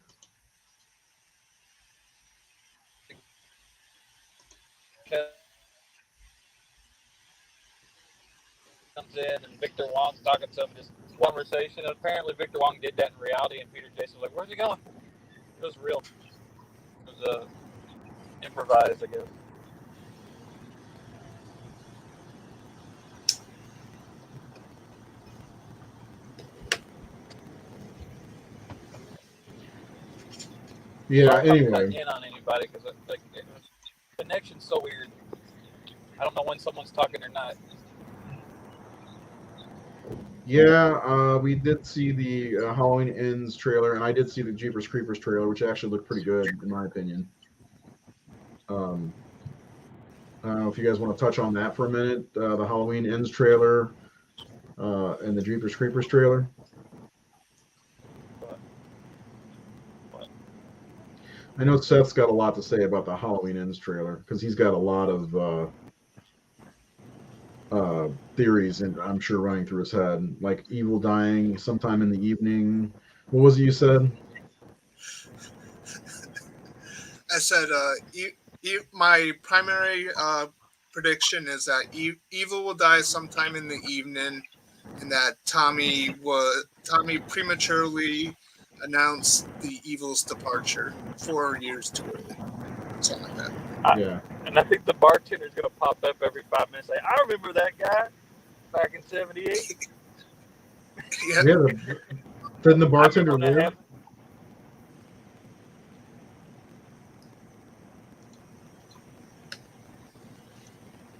Comes in and Victor Wong's talking to him, just conversation. And apparently Victor Wong did that in reality, and Peter Jason was like, "Where's he going?" It was real. It was improvised, I guess. Yeah. I'm Anyway. cutting in on anybody because like the connection's so weird. I don't know when someone's talking or not. Yeah, we did see the Halloween Ends trailer, and I did see the Jeepers Creepers trailer, which actually looked pretty good, in my opinion. I don't know if you guys want to touch on that for a minute. The Halloween Ends trailer and the Jeepers Creepers trailer. I know Seth's got a lot to say about the Halloween Ends trailer because he's got a lot of theories, and I'm sure running through his head, like evil dying sometime in the evening. What was it you said? I said my primary prediction is that evil will die sometime in the evening, and that Tommy prematurely announced the evil's departure 4 years too early, something like that. Yeah. And I think the bartender's gonna pop up every 5 minutes. Like, I remember that guy back in '78. Yeah. Didn't the bartender live?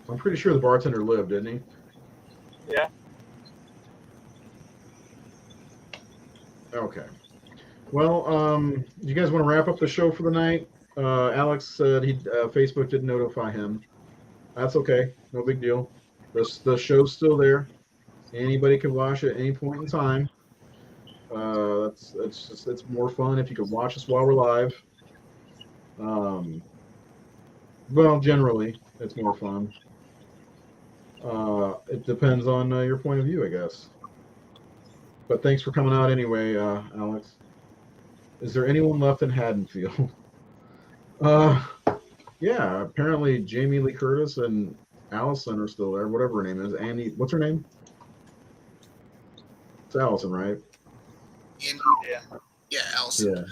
I'm pretty sure the bartender lived, didn't he? Yeah. Okay. Well, you guys want to wrap up the show for the night? Alex said Facebook didn't notify him. That's okay. No big deal. The show's still there. Anybody can watch it at any point in time. It's more fun if you could watch us while we're live. Well, generally, it's more fun. It depends on your point of view, I guess. But thanks for coming out anyway, Alex. Is there anyone left in Haddonfield? Yeah, apparently Jamie Lee Curtis and Allison are still there, whatever her name is. Andy, what's her name? It's Allison, right? And, Yeah. yeah, Allison. Yeah.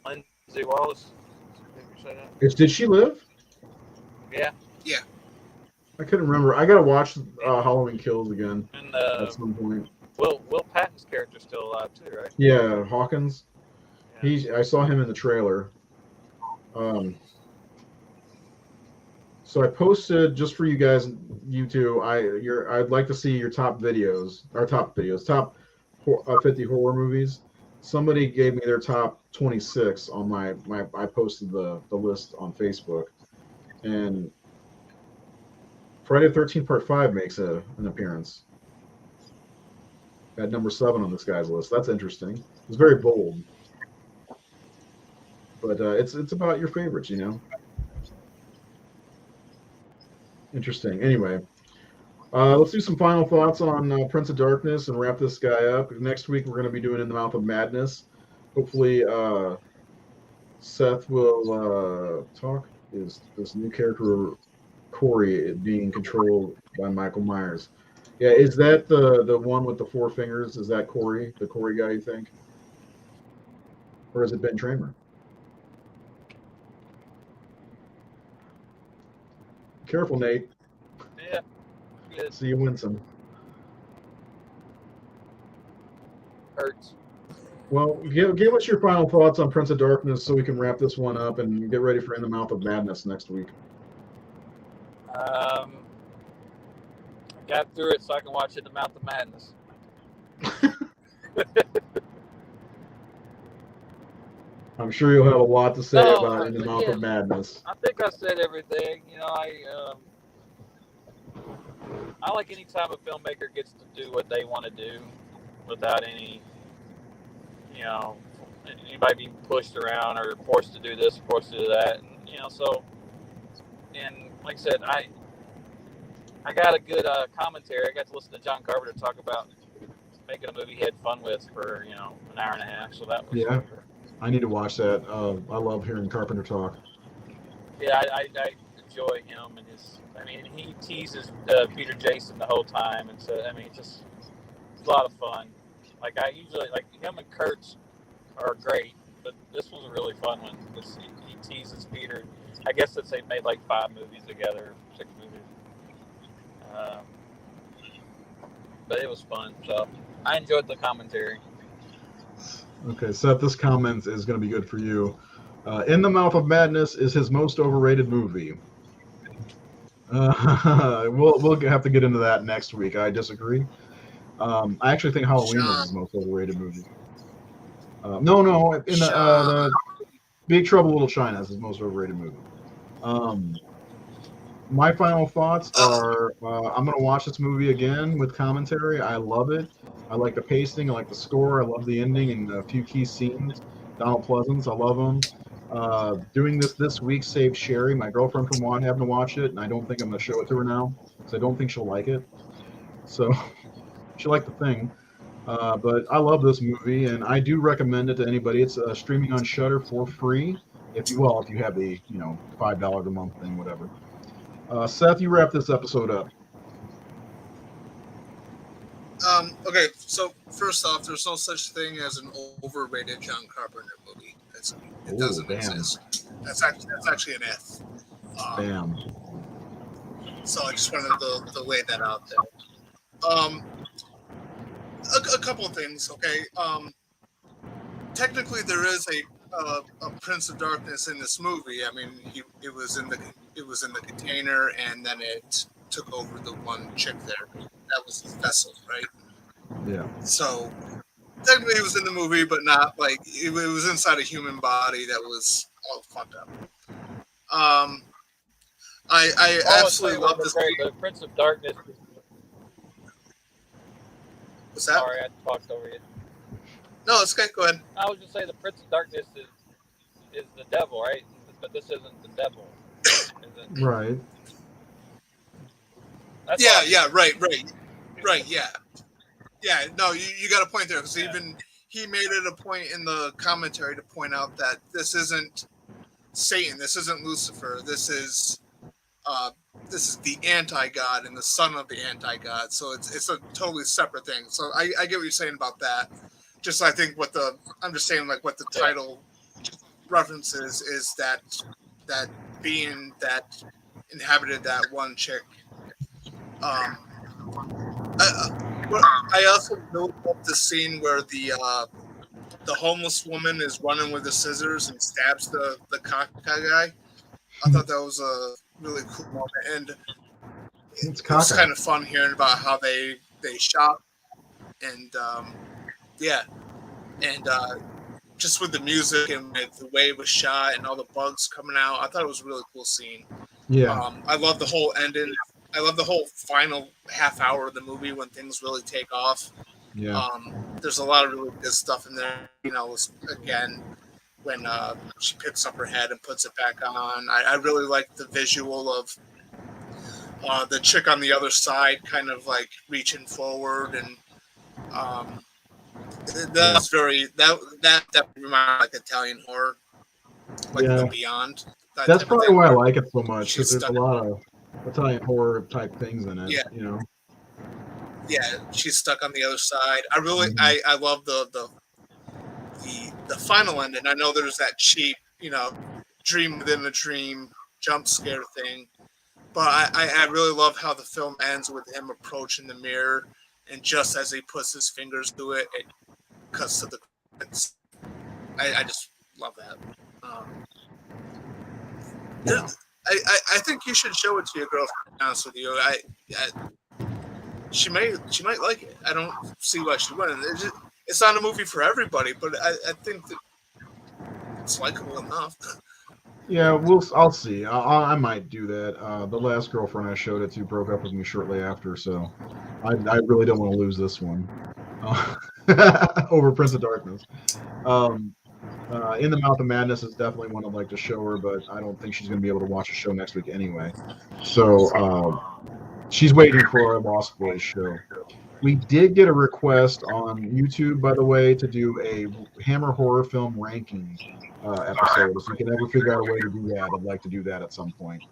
And Lindsay Wallace. I think you said that. Did she live? Yeah. Yeah. I couldn't remember. I gotta watch Halloween Kills again And at some point. Will Patton's character's still alive too, right? Yeah, Hawkins. Yeah. I saw him in the trailer. So I posted just for you guys, you two. I'd like to see your top 50 horror movies. Somebody gave me their top 26 on I posted the list on Facebook, and Friday the 13th Part 5 makes an appearance at number 7 on this guy's list. That's interesting. It's very bold, but it's about your favorites, you know. Interesting. Anyway, let's do some final thoughts on Prince of Darkness and wrap this guy up. Next week we're going to be doing In the Mouth of Madness. Hopefully, Seth will talk. Is this new character Corey being controlled by Michael Myers? Yeah, is that the one with the 4 fingers? Is that Corey, the Corey guy, you think? Or is it Ben Tramer? Careful, Nate. Yeah. Good. See you win some. Hurts. Well, give us your final thoughts on Prince of Darkness so we can wrap this one up and get ready for In the Mouth of Madness next week. I got through it so I can watch In the Mouth of Madness. I'm sure you'll have a lot to say about In the Mouth yeah, of Madness. I think I said everything. You know, I like any time a filmmaker gets to do what they want to do without any, you know, anybody being pushed around or forced to do this, forced to do that. And, you know, so, and like I said, I got a good commentary. I got to listen to John Carpenter talk about making a movie he had fun with for, you know, an hour and a half. So that was Yeah. I need to watch that. I love hearing Carpenter talk. Yeah, I enjoy him and his. I mean, he teases Peter Jason the whole time, and so I mean, it's a lot of fun. Like I usually like him and Kurtz are great, but this was a really fun one because he teases Peter. I guess since they made like 5 movies together, 6 movies, but it was fun. So I enjoyed the commentary. Okay, Seth, this comment is going to be good for you. In the Mouth of Madness is his most overrated movie. We'll have to get into that next week. I disagree. I actually think Halloween is his most overrated movie. No, in the Big Trouble in Little China is his most overrated movie. My final thoughts are I'm going to watch this movie again with commentary. I love it. I like the pacing. I like the score. I love the ending and a few key scenes. Donald Pleasance, I love him. Doing this week saved Sherry, my girlfriend, from having to watch it, and I don't think I'm going to show it to her now because I don't think she'll like it. So she liked the thing. But I love this movie, and I do recommend it to anybody. It's streaming on Shudder for free, if you have the $5 a month thing, whatever. Seth, you wrap this episode up. Okay, so first off, there's no such thing as an overrated John Carpenter movie. It doesn't exist. That's actually an F. Damn. So I just wanted to lay that out there. A couple of things, okay. Technically, there is a Prince of Darkness in this movie. I mean, it was in it was in the container, and then it took over the one chick there. That was the vessel, right? Yeah. So technically, it was in the movie, but not like it was inside a human body that was all fucked up. I absolutely love this. The Prince of Darkness. What's that? Sorry, I talked over you. No, it's okay. Go ahead. I was just saying the Prince of Darkness is the devil, right? But this isn't the devil. Is it? Right. That's Right. Yeah. No, you got a point there because even he made it a point in the commentary to point out that this isn't Satan, this isn't Lucifer, this is the anti-god and the son of the anti-god. So it's a totally separate thing. So I get what you're saying about that. Just I think what the title references is that being that inhabited that one chick. I also really love the scene where the homeless woman is running with the scissors and stabs the Kaka guy. I thought that was a really cool moment, and it was kind of fun hearing about how they shot, and just with the music and with the way it was shot and all the bugs coming out, I thought it was a really cool scene. Yeah. I love the whole ending. I love the whole final half hour of the movie when things really take off. Yeah. There's a lot of really good stuff in there. You know, again, when she picks up her head and puts it back on. I really like the visual of the chick on the other side kind of like reaching forward, and that's that reminded me like Italian horror, like The Beyond. That's probably why I like it so much, because there's a lot of Italian horror type things in it. You know. Yeah, she's stuck on the other side. I really, I love the final ending. I know there's that cheap, you know, dream within a dream jump scare thing, but I really love how the film ends with him approaching the mirror, and just as he puts his fingers to it, it cuts to the credits. I just love that. I think you should show it to your girlfriend. To be honest with you, she might like it. I don't see why she wouldn't. It's not a movie for everybody, but I think that it's likable enough. Yeah, I'll see. I might do that. The last girlfriend I showed it to broke up with me shortly after, so I really don't want to lose this one over Prince of Darkness. In the Mouth of Madness is definitely one I'd like to show her, but I don't think she's going to be able to watch the show next week anyway. So she's waiting for a Lost Boys show. We did get a request on YouTube, by the way, to do a Hammer horror film ranking episode. If we can ever figure out a way to do that, I'd like to do that at some point.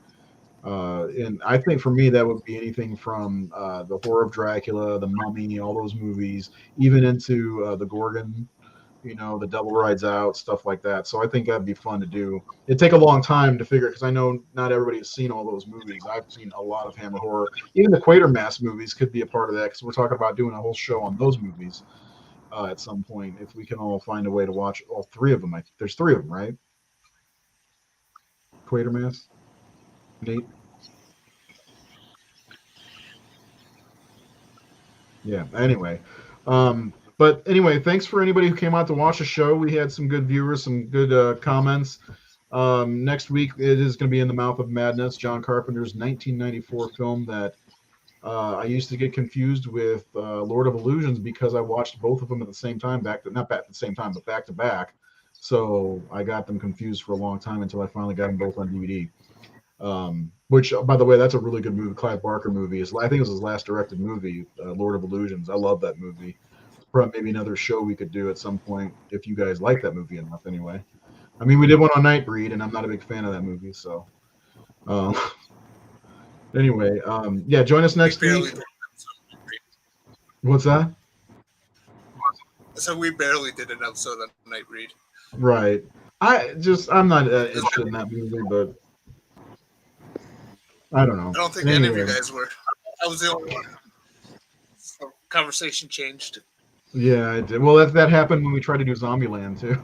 And I think for me, that would be anything from the Horror of Dracula, the Mummy, all those movies, even into the Gorgon, you know, the Devil Rides Out, stuff like that. So I think that'd be fun to do. It'd take a long time to figure, because I know not everybody has seen all those movies. I've seen a lot of Hammer horror. Even the Quatermass movies could be a part of that, because we're talking about doing a whole show on those movies at some point, if we can all find a way to watch all three of them. There's three of them, right? Quatermass? Nate? Yeah, anyway. But anyway, thanks for anybody who came out to watch the show. We had some good viewers, some good comments. Next week, it is going to be In the Mouth of Madness, John Carpenter's 1994 film that I used to get confused with Lord of Illusions, because I watched both of them at the same time, back to back. So I got them confused for a long time until I finally got them both on DVD. Which, by the way, that's a really good movie. Clive Barker movie. I think it was his last directed movie, Lord of Illusions. I love that movie. Probably maybe another show we could do at some point if you guys like that movie enough. Anyway, I mean, we did one on Nightbreed, and I'm not a big fan of that movie. So, anyway, yeah, join us next week. What's that? So we barely did an episode on Nightbreed. Right. I'm not interested in that movie, but I don't know. I don't think any of you guys were. I was the only one. So conversation changed. Yeah, I did. Well, that happened when we tried to do Zombieland too.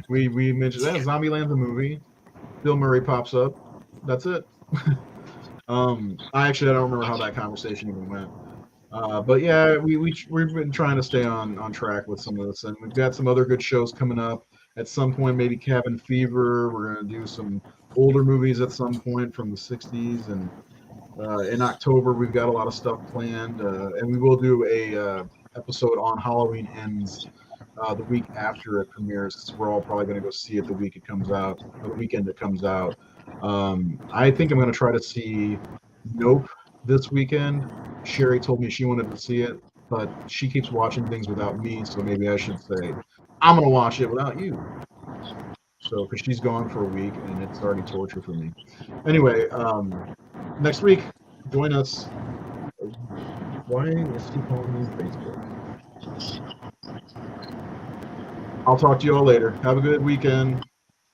we mentioned that Zombieland's a movie. Bill Murray pops up. That's it. I don't remember how that conversation even went. But yeah, we've been trying to stay on track with some of this, and we've got some other good shows coming up. At some point, maybe Cabin Fever. We're gonna do some older movies at some point from the '60s, and in October we've got a lot of stuff planned, and we will do a episode on Halloween Ends the week after it premieres, because we're all probably gonna go see it the week it comes out, or the weekend it comes out. I think I'm gonna try to see Nope this weekend. Sherry told me she wanted to see it, but she keeps watching things without me, so maybe I should say I'm gonna watch it without you. So, because she's gone for a week and it's already torture for me. Anyway, next week, join us. Why is he calling me Facebook? I'll talk to you all later. Have a good weekend.